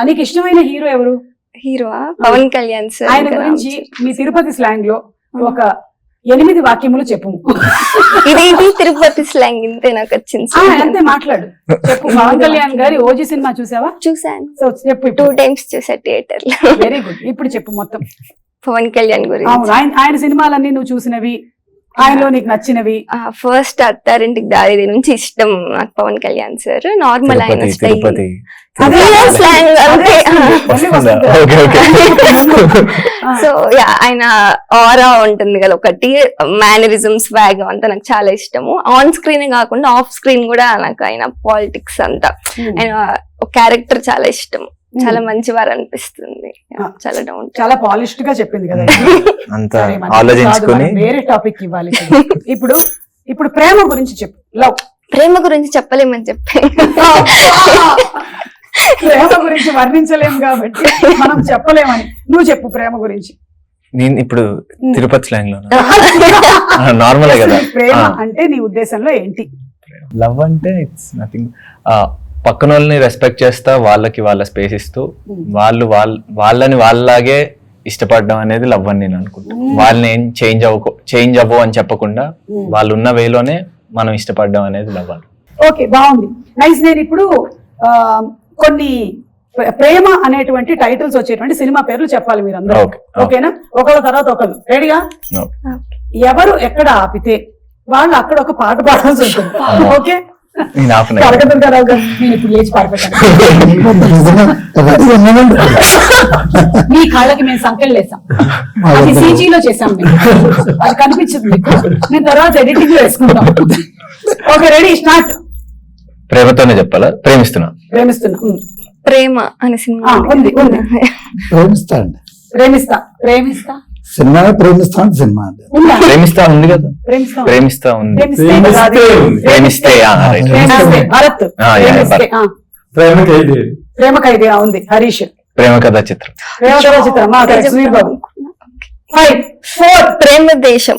నీకు ఇష్టమైన హీరో ఎవరు? Hero Pawan Kalyan sir. ఆయన గురించి మీ తిరుపతి స్లాంగ్ లో ఒక 8 వాక్యములు చెప్పు. ఇది తిరుపతి స్లాంగ్ ఇంతే నాకు వచ్చింది. అంతే, మాట్లాడు, చెప్పు. పవన్ కళ్యాణ్ గారి ఓజీ సినిమా చూసావా? చూసాను. సో చెప్పు. 2 times చూసా థియేటర్ లో. Very good. ఇప్పుడు చెప్పు మొత్తం పవన్ కళ్యాణ్ గురించి. ఆయన సినిమాలన్నీ నువ్వు చూసినవి, ఆయనలో నీకు నచ్చినవి? ఫస్ట్ అత్తారింటికి దారి నుంచి ఇష్టం నాకు పవన్ కళ్యాణ్ సార్. నార్మల్ ఆయన సో ఆయన ఆరా ఉంటుంది కదా ఒకటి, మేనరిజమ్స్, వ్యాగ్ అంతా నాకు చాలా ఇష్టము. ఆన్ స్క్రీన్ కాకుండా ఆఫ్ స్క్రీన్ కూడా నాకు ఆయన పాలిటిక్స్ అంతా, ఆయన క్యారెక్టర్ చాలా ఇష్టం. చాలా మంచివారు అనిపిస్తుంది. చాలా డౌన్, చాలా పాలిష్డ్ గా చెప్పింది కదా. అంతా ఆలోచించుకొని వేరే టాపిక్ ఇవ్వాలి. ఇప్పుడు ఇప్పుడు ప్రేమ గురించి చెప్పు. లవ్ ప్రేమ గురించి చెప్పలేమని చెప్పి ప్రేమ గురించి వర్ణించలేము కాబట్టి మనం చెప్పలేమని. నువ్వు చెప్పు ప్రేమ గురించి. నేను ఇప్పుడు తిరుపతి స్లాంగ్ లో నార్మలే కదా. ప్రేమ అంటే నీ ఉద్దేశంలో ఏంటి? లవ్ అంటే ఇట్స్ నథింగ్, పక్కన వాళ్ళని రెస్పెక్ట్ చేస్తా, వాళ్ళకి వాళ్ళ స్పేస్ ఇస్తూ వాళ్ళని వాళ్ళలాగే ఇష్టపడడం అనేది లవ్ అని నేను అనుకుంటాను. వాళ్ళని ఏం చేంజ్ అవ్వు అని చెప్పకుండా వాళ్ళు ఉన్న వేలోనే మనం ఇష్టపడడం అనేది లవ్ అని. ఓకే, బాగుంది, నైస్. నేను ఇప్పుడు కొన్ని ప్రేమ అనేటువంటి టైటిల్స్ వచ్చేటువంటి సినిమా పేర్లు చెప్పాలి మీరు అందరూ. ఓకేనా? ఒకళ్ళ తర్వాత ఒకళ్ళు. రెడీగా? ఎవరు ఎక్కడ ఆపితే వాళ్ళు అక్కడ ఒక పాట పాడాల్సి ఉంటుంది. ఓకే, కనకదుర్గారావు గారు నేను ఇప్పుడు లేచి పాడిపోతాను. మీ కాళ్ళకి మేము సంఖ్యలు వేసాం, అది సీజీలో చేసాం మేము, అది కనిపించదు మీకు, మేము తర్వాత ఎడిటింగ్ లో వేసుకుంటాం. Okay, ready, start. ప్రేమతోనే చెప్పాలా? ప్రేమిస్తున్నా. ప్రేమ అనే సినిమా ఉంది. ప్రేమిస్తా సినిమా సినిమా ప్రేమిస్తా ఉంది కదా. ప్రేమిస్తా ఉంది. ప్రేమిస్తే ప్రేమ ఖైదీ ఉంది. హరీష్. ప్రేమ కథా చిత్రం. సుధీర్ బాబు. 5, 4. ప్రేమ దేశం.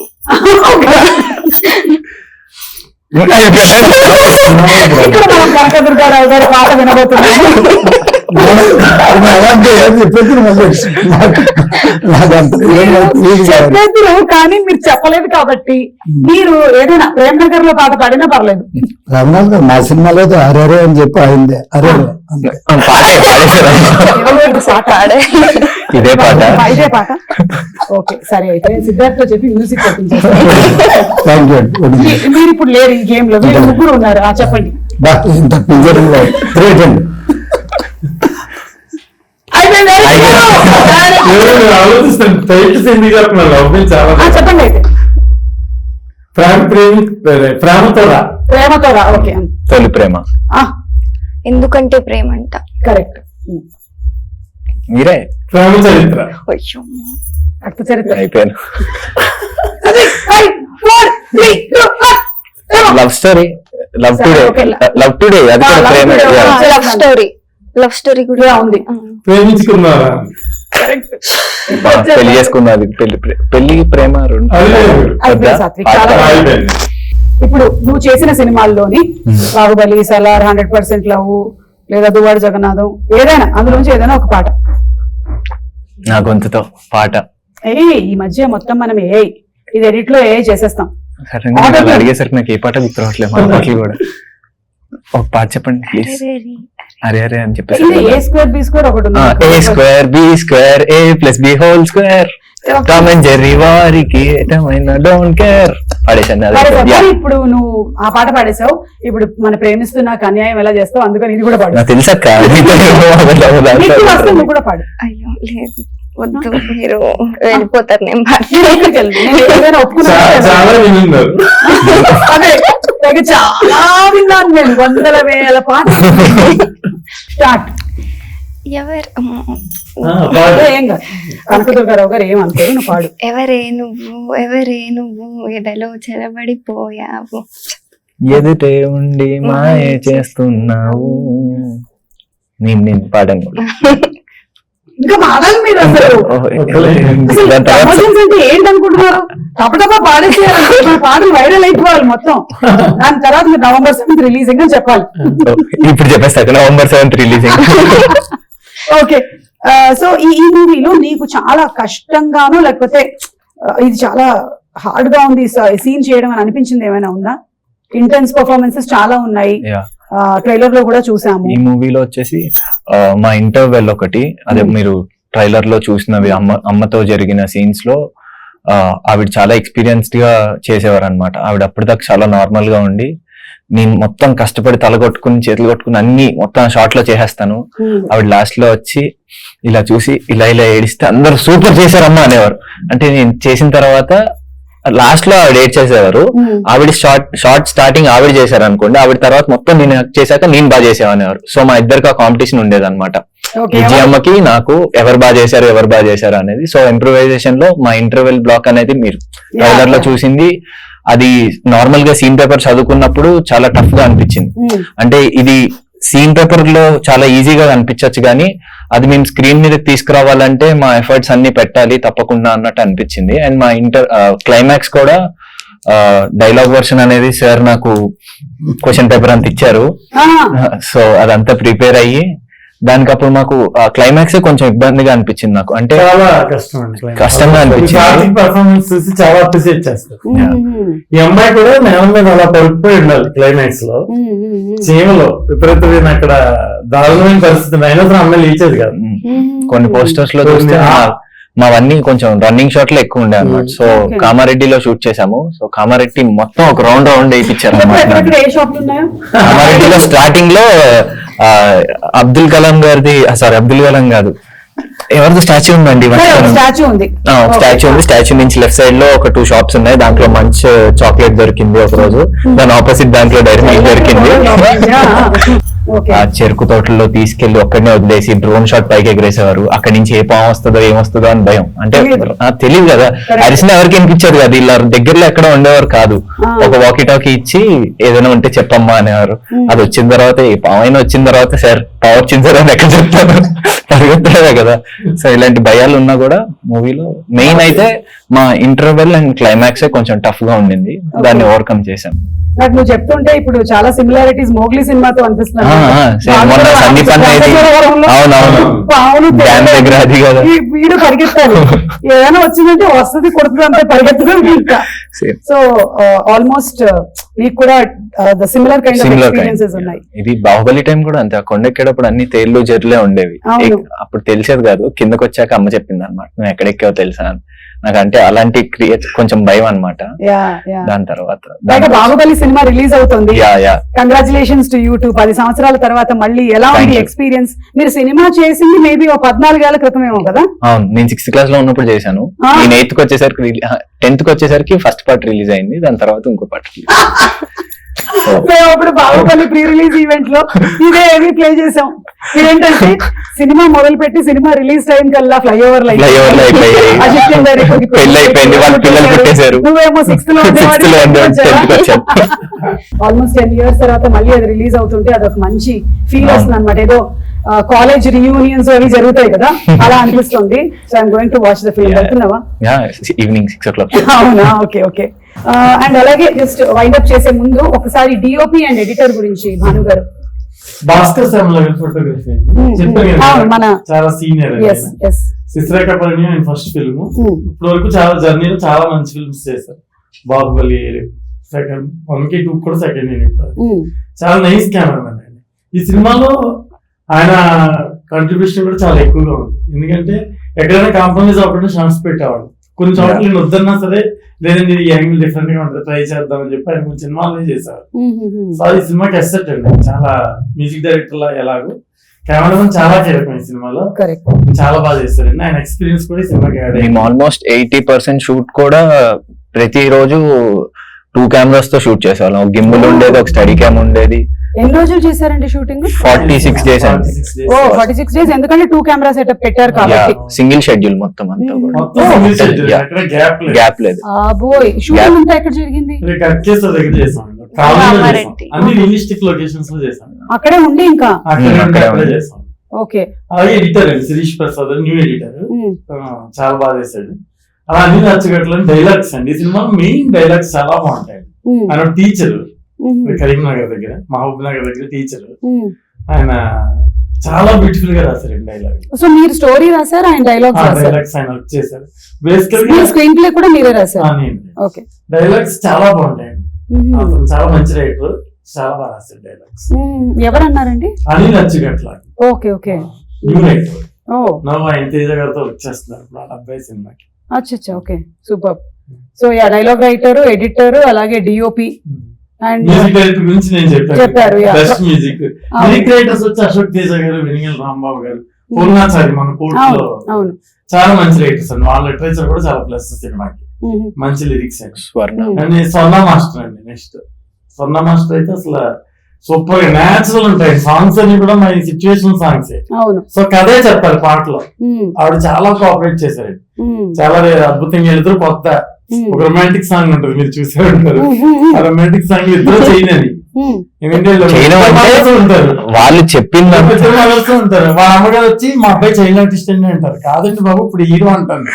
ఇక్కడ మనం కనకదుర్గారావు గారి పాట వినబోతున్నాము. చెప్పేద్దరు కానీ మీరు చెప్పలేదు కాబట్టి మీరు ఏదైనా ప్రేమ్ నగర్ లో పాట పాడినా పర్లేదు. రమణాథ్ గారు మా సినిమాలో అరే అని చెప్పి అయిందే అరే ఇదే పాట. ఓకే, సరే, అయితే సిద్ధార్థ్ తో చెప్పి మ్యూజిక్ మీరు ఇప్పుడు లేరు ఈ గేమ్ లో, మీరు ముగ్గురు ఉన్నారు. చెప్పండి. చెప్పండి అయితే. ప్రేమతో రా. ఓకే, తొలి ప్రేమ. ఎందుకంటే ప్రేమ అంట. కరెక్ట్. మీరే. ప్రేమ చరిత్ర. రక్త చరిత్ర. అయిపోయాను. Love story. లవ్ టుడే అది కూడా ప్రేమ. లవ్ స్టోరీ కూడా ఉంది. ప్రేమించుకున్నారా? పెళ్లి చేసుకున్నది. పెళ్లి ప్రేమ ఇప్పుడు నువ్వు చేసిన సినిమాల్లోని బాహుబలి, సలార్, 100% లవ్, లేదా దువ్వాడు జగన్నాథం, ఏదైనా అందులోంచి ఏదైనా ఒక పాట. నా గొంతుతో పాట. ఈ మధ్య మొత్తం మనం ఇది ఎడిట్ లో చేసేస్తాం. అడిగేసరికి నాకు ఏ పాట గుర్తు రావట్లేదు. మన పాటలు కూడా. ఒక పాట చెప్పండి ప్లీజ్. అరే అరే అని చెప్పేసి. A square B square ఒకటి ఉంది. A square B square A plus B whole square. Tom and Jerry వారికి డోంట్ కేర్ పాడేసాను. ఇప్పుడు నువ్వు ఆ పాట పాడేసావు. ఇప్పుడు మన ప్రేమిస్తున్నాక అన్యాయం ఎలా చేస్తావు, అందుకని ఇది కూడా పాడు. తెలుసక్క. నువ్వు కూడా పాడు. అయ్యో లేదు, వద్దు, మీరు వెళ్ళిపోతారు. నేను చాలా విన్నాను నేను, 100,000 పాట. స్టార్ట్. కనకదుర్గారావు గారు ఏమంటారు, నువ్వు పాడు. ఎవరే నువ్వు ఎదలో చెరబడిపోయావు, ఎదుటే ఉండి మాయ చేస్తున్నావు. నేను పాడాను. ఇంకా మాడాలి మీరు. అసలు అంటే ఏంటనుకుంటున్నారు? తప్పటప్ప పాడేసేయాలి, పాటలు వైరల్ అయిపోవాలి మొత్తం. దాని తర్వాత మీరు November 7th రిలీజింగ్ అని చెప్పాలి. ఇప్పుడు చెప్పేస్తా, November 7th releasing. Okay, so ఈ మూవీలో నీకు చాలా కష్టంగానో లేకపోతే ఇది చాలా హార్డ్ గా ఉంది సీన్ చేయడం అని అనిపించింది ఏమైనా ఉందా? ఇంటెన్స్ పర్ఫార్మెన్సెస్ చాలా ఉన్నాయి, ట్రైలర్ లో కూడా చూసాము. ఈ మూవీలో వచ్చేసి మా ఇంటర్వెల్ ఒకటి, అదే మీరు ట్రైలర్ లో చూసినవి అమ్మతో జరిగిన సీన్స్ లో ఆవిడ చాలా ఎక్స్పీరియన్స్డ్ గా చేసేవారు అనమాట. ఆవిడ అప్పటిదాకా చాలా నార్మల్ గా ఉండి, నేను మొత్తం కష్టపడి తల కొట్టుకుని చేతులు కొట్టుకుని అన్ని మొత్తం షార్ట్ లో చేసేస్తాను. ఆవిడ లాస్ట్ లో వచ్చి ఇలా చూసి ఇలా ఏడిస్తే అందరూ సూపర్ చేశారమ్మా అనేవారు. అంటే నేను చేసిన తర్వాత లాస్ట్ లో ఆవిడ ఏడ్ చేసేవారు. ఆవిడ షార్ట్ స్టార్టింగ్ ఆవిడ చేశారు అనుకోండి, ఆవిడ తర్వాత మొత్తం నేను చేశాక నేను బాగా చేసేవారు. సో మా ఇద్దరికి ఆ కాంపిటీషన్ ఉండేది అనమాట. విజయమ్మకి నాకు ఎవరు బాగా చేశారు అనేది. సో ఇంప్రూవైజేషన్ లో మా ఇంటర్వెల్ బ్లాక్ అనేది మీరు ట్రైలర్ లో చూసింది అది నార్మల్ గా సీన్ పేపర్ చదువుకున్నప్పుడు చాలా టఫ్ గా అనిపించింది. అంటే ఇది సీన్ పేపర్ లో చాలా ఈజీగా అనిపించవచ్చు కానీ అది మేము స్క్రీన్ మీద తీసుకురావాలంటే మా ఎఫర్ట్స్ అన్ని పెట్టాలి తప్పకుండా అన్నట్టు అనిపించింది. అండ్ మా క్లైమాక్స్ కూడా డైలాగ్ వర్షన్ అనేది సార్ నాకు క్వశ్చన్ పేపర్ అంత ఇచ్చారు. సో అదంతా ప్రిపేర్ అయ్యి దానికి అప్పుడు మాకు క్లైమాక్స్ కొంచెం ఇబ్బందిగా అనిపించింది నాకు. అంటే చాలా కష్టం అండి, కష్టంగా అనిపించింది. పర్ఫార్మెన్స్ చూసి చాలా అప్రిసియేట్ చేస్తారు. ఈ అమ్మాయి కూడా నేల మీద అలా పడిపోయి ఉండాలి క్లైమాక్స్ లో, చీమలో విపరీతమైన అక్కడ దారుణమైన పరిస్థితి అయినా సరే అమ్మాయి లేచేది కాదు. కొన్ని పోస్టర్స్ లో చూస్తే మావన్నీ కొంచెం రన్నింగ్ షాట్ లో ఎక్కువ ఉండే అన్నమాట. సో కామారెడ్డిలో షూట్ చేసాము. సో కామారెడ్డి మొత్తం ఒక రౌండ్ వేయించారు అన్నమాట. కామారెడ్డిలో స్టార్టింగ్ లో అబ్దుల్ కలాం గారిది, సారీ అబ్దుల్ కలాం కాదు, ఎవరిది స్టాచ్యూ ఉందండి, స్టాచ్యూ ఉంది. స్టాచ్యూ నుంచి లెఫ్ట్ సైడ్ లో ఒక 2 షాప్స్ ఉన్నాయి. దాంట్లో మంచి చాక్లెట్ దొరికింది ఒక రోజు. దాని ఆపోజిట్ దాంట్లో డైరీ మిల్క్ దొరికింది. ఆ చెరుకు తోటల్లో తీసుకెళ్లి ఒక్కడనే వదిలేసి డ్రోన్ షాట్ పైకి ఎగరేసేవారు. అక్కడి నుంచి ఏ పాము వస్తుందో ఏమొస్తుందో అని భయం. అంటే తెలియదు కదా, అరిసిన ఎవరికి వినిపించారు కదా, ఇలా దగ్గరలో ఎక్కడ ఉండేవారు కాదు. ఒక వాకీ టాకీ ఇచ్చి ఏదైనా ఉంటే చెప్పమ్మా అనేవారు. అది వచ్చిన తర్వాత ఏ పాము అయినా వచ్చిన తర్వాత సార్ పావు వచ్చిన సార్ అని ఎక్కడ చెప్తారు, పరిగెత్తలేదే కదా. సో ఇలాంటి భయాలు ఉన్నా కూడా మూవీలో మెయిన్ అయితే మా ఇంటర్వెల్ అండ్ క్లైమాక్స్ కొంచెం టఫ్ గా ఉండింది. దాన్ని ఓవర్కమ్ చేశాం. నాకు నువ్వు చెప్తుంటే ఇప్పుడు చాలా సిమిలారిటీస్ మోగ్లీ సినిమాతో అనిపిస్తున్నాయి. వీడు పరిగెత్తాలి, ఏదైనా వచ్చిందంటే వస్తుంది కొడుతుంది అంతే పరిగెత్తడం ఇంకా. సో ఆల్మోస్ట్ మీకు కూడా సిమిలర్ కైండ్ ఆఫ్ ఎక్స్పీరియన్సెస్ ఉన్నాయి. ఇది బాహుబలి టైం కూడా అంతే. కొండెక్కేటప్పుడు అన్ని తేళ్లు జర్లే ఉండేవి. అప్పుడు తెలిసేది కాదు, కిందకి వచ్చాక అమ్మ చెప్పింది అనమాట, నువ్వు ఎక్కడెక్కావో తెలుసా అని. నాకు అంటే అలాంటి కొంచెం భయం అనమాట. దాని తర్వాత బాహుబలి సినిమా రిలీజ్ అవుతుంది. Congratulations to you. 10 సంవత్సరాల తర్వాత మళ్ళీ ఎలా ఉంది ఎక్స్పీరియన్స్? మీరు సినిమా చేసింది మేబీ 14 ఏళ్ల క్రితమేమో కదా? అవును, నేను 6th క్లాస్ లో ఉన్నప్పుడు చేశాను. నేను 8th వచ్చేసరికి 10th వచ్చేసరికి ఫస్ట్ పార్ట్ రిలీజ్ అయింది. దాని తర్వాత ఇంకో పార్ట్. మేము అప్పుడు బాహుబలి ప్రీ రిలీజ్ ఈవెంట్ లో ఇదే ఏవి ప్లే చేసాం. ఇదేంటంటే సినిమా మొదలు పెట్టి సినిమా రిలీజ్ టైం కల్లా ఫ్లైఓవర్ నువ్వేమో 6th లో ఆల్మోస్ట్ 10 years తర్వాత మళ్ళీ అది రిలీజ్ అవుతుంటే అదొక మంచి ఫీల్ వస్తుంది అనమాట. ఏదో కాలేజ్ రియూనియన్స్ అవి జరుగుతాయి కదా, అలా అనిపిస్తుంది. So I'm going to watch the film. వెళ్తున్నావా? Evening 6 o'clock. అవునా, ఓకే ఓకే. అండ్ అలాగే జస్ట్ వైండ్ అప్ చేసే ముందు ఒకసారి డిఓపి అండ్ ఎడిటర్ గురించి భాను గారు. భాస్కర్ ఫోటోగ్రఫీ మన చాలా సీనియర్. శిశిరేఖపల్లి ఆయన ఫస్ట్ ఫిల్మ్. ఇప్పటి వరకు చాలా జర్నీలో చాలా మంచి ఫిల్మ్స్ చేశారు. బాహుబలి 1 కి 2 కూడా సెకండ్ యూనిట్. చాలా నైస్ కెమెరామెన్ ఆయన. ఈ సినిమాలో ఆయన కంట్రిబ్యూషన్ కూడా చాలా ఎక్కువగా ఉంది. ఎందుకంటే ఎక్కడైనా కాంప్రమైజ్ అవ్వకుండా షార్ట్స్ పెట్టేవాడు. కొన్ని చోట్ల నేను వద్దన్నా సరే, లేదండి ఈ యాంగిల్ డిఫరెంట్ గా ఉంటుంది, ట్రై చేద్దామని చెప్పి ఆయన కొన్ని సినిమాలనే చేశారు. సో ఈ సినిమాకి ఎస్సెట్ అండి. చాలా మ్యూజిక్ డైరెక్టర్ లా ఎలాగో కెమెరామెన్ చాలా కీలకం ఈ సినిమాలో. చాలా బాగా చేస్తారండి. ఆయన ఎక్స్పీరియన్స్ కూడా ఈ సినిమాకి యాడ్ అయ్యింది. ఆల్మోస్ట్ 80% షూట్ కూడా ప్రతిరోజు 2 cameras తో షూట్ చేసేవాళ్ళం. ఒక గింబుల్ ఉండేది, ఒక స్టడీ క్యామ్ ఉండేది. ఎన్ని రోజులు చేశారండి షూటింగ్? 46 days అండి. 46 days. ఎందుకంటే 2 కెమెరా సెటప్ పెట్టారు కాబట్టి సింగిల్ షెడ్యూల్ మొత్తం అంతా గ్యాప్ లేదు. షూటింగ్ అంతా ఎక్కడ జరిగింది? అన్ని రియలిస్టిక్ లొకేషన్స్ లో చేశాం. అక్కడే ఉండి ఇంకా చేసాం. ఓకే. అలాగే ఎడిటర్ అండి శిరీష్ ప్రసాద్, న్యూ ఎడిటర్, చాలా బాగా చేశాడు. అలా అన్ని నచ్చగట్లని డైలాగ్స్ అండి. ఈ సినిమా మెయిన్ డైలాగ్స్ చాలా బాగుంటాయి. ఆయన టీచర్, కరీంనగర్ దగ్గర, మహబూబ్ నగర్ దగ్గర టీచర్. ఆయన చాలా బ్యూటిఫుల్ గా రాశారు డైలాగ్. సో మీరు స్టోరీ రాశారు, ఆయన డైలాగ్స్ ఆయన వచ్చేసారు. బేసికల్ స్క్రీన్ ప్లే కూడా మీరే రాశారు. ఓకే. డైలాగ్స్ చాలా బాగుంటాయండి. అతను చాలా మంచి రైటర్, చాలా బాగా రాశారు డైలాగ్స్. ఎవరు అన్నారండి? Anil Achchugatla. Okay okay. New writer. నవ్వు ఆయన తేజ గారితో వచ్చేస్తున్నారు ఇప్పుడు ఆ అబ్బాయి సినిమాకి. అచ్చా, okay, super. So dialogue writer, editor, అలాగే డిఓపి అండ్ మ్యూజిక్ డైరెక్టర్ గురించి నేను చెప్పారు. బెస్ట్ మ్యూజిక్ రైటర్స్ వచ్చి అశోక్ తేజ గారు, వెనిగల్ రాంబాబు గారు, పూర్ణాచారి మన కోర్టులో చాలా మంచి రైటర్స్ అండి. వాళ్ళ లిటరేచర్ కూడా చాలా ప్లస్ సినిమాకి. మంచి లిరిక్స్ అండి. స్వర్ణ మాస్టర్ అండి. నెక్స్ట్ స్వర్ణ మాస్టర్ అయితే అసలు సూపర్ గా నేచురల్ ఉంటాయి సాంగ్స్ అన్ని కూడా మన సిచ్యువేషన్ సాంగ్స్. సో కథే చెప్పారు పాటలో. ఆవిడ చాలా కోఆపరేట్ చేశారు. చాలా అద్భుతంగా వెళ్తారు. కొత్త ఒక రొమాంటిక్ సాంగ్ ఉంటుంది, మీరు చూసే ఉంటారు. ఆ రొమాంటిక్ సాంగ్ ఇద్దరు చేయనని, ఎందుకంటే చేయడం అంటే ఇద్దరు ఉంటారు, వాళ్ళు చెప్పింది ఇద్దరు మదర్స్ ఉంటారు. వాళ్ళ అమ్మగారు వచ్చి మా అబ్బాయి చైల్డ్ ఆర్టిస్ట్ అని అంటారు. కాదండి బాబు, ఇప్పుడు హీరో అంటాను.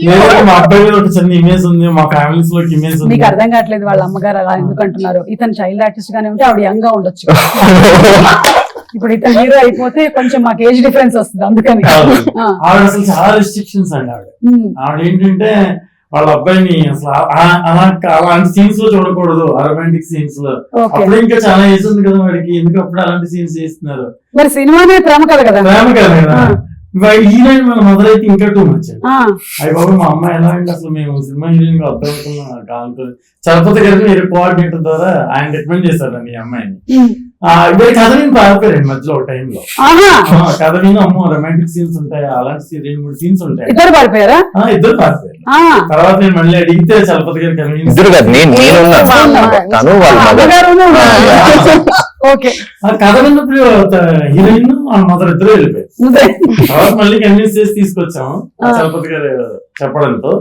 లేదంటే మా అబ్బాయి మీద ఒక చిన్న ఇమేజ్ ఉంది, మా ఫ్యామిలీస్ లోకి ఇమేజ్ ఉంది. మీకు అర్థం కావట్లేదు వాళ్ళ అమ్మగారు అలా ఎందుకు అంటున్నారు. ఇతను చైల్డ్ ఆర్టిస్ట్ గానే ఉంటే ఆవిడ యంగ్ గా ఉండొచ్చు. ఇప్పుడు ఇతను హీరో అయిపోతే కొంచెం మాకు ఏజ్ డిఫరెన్స్ వస్తుంది, అందుకని. ఆవిడ అసలు చాలా రెస్ట్రిక్షన్స్ అండి. ఆవిడ ఏంటంటే వాళ్ళ అబ్బాయిని అసలు అలాంటి సీన్స్ లో చూడకూడదు, ఆ రొమాంటిక్ సీన్స్ లో. అప్పుడు ఇంకా చాలా ఏజ్ ఉంది కదా వాడికి, ఎందుకు అప్పుడు అలాంటి సీన్స్ చేస్తున్నారు. మరి సినిమానే ప్రేమ కదా కదా, ప్రేమ కదా కదా. హీరోయిన్ మన మదర్ అయితే ఇంకా టూ మచ్. అయ్యి బాబు, మా అమ్మాయి ఎలా అంటే అసలు మేము సినిమా హీరోయిన్ గా అర్థమవుతున్నాం కాదు. చలపతి గారికి వేరే కోఆర్డినేటర్ ద్వారా ఆయన రికమెండ్ చేశారండి ఈ అమ్మాయిని. ఇద్దరు కథ విని పారిపోయారండి మధ్యలో ఒక టైంలో. కథ విని అమ్మో రొమాంటిక్ సీన్స్ ఉంటాయి, అలాంటి 2-3 సీన్స్ ఉంటాయి. ఇద్దరు పారిపోయారా? ఇద్దరు పారిపోయారు. తర్వాత నేను మళ్ళీ అడిగితే చలపతి గారికి ఇద్దరు కాదు, తను వాళ్ళ కథ విన్నప్పుడు హీరోయిన్ వాళ్ళ మదర్ ఇద్దరు వెళ్ళిపోయారు. తర్వాత మళ్ళీ కన్విన్స్ చేసి తీసుకొచ్చాము చలపతి గారు చెప్పడంతో.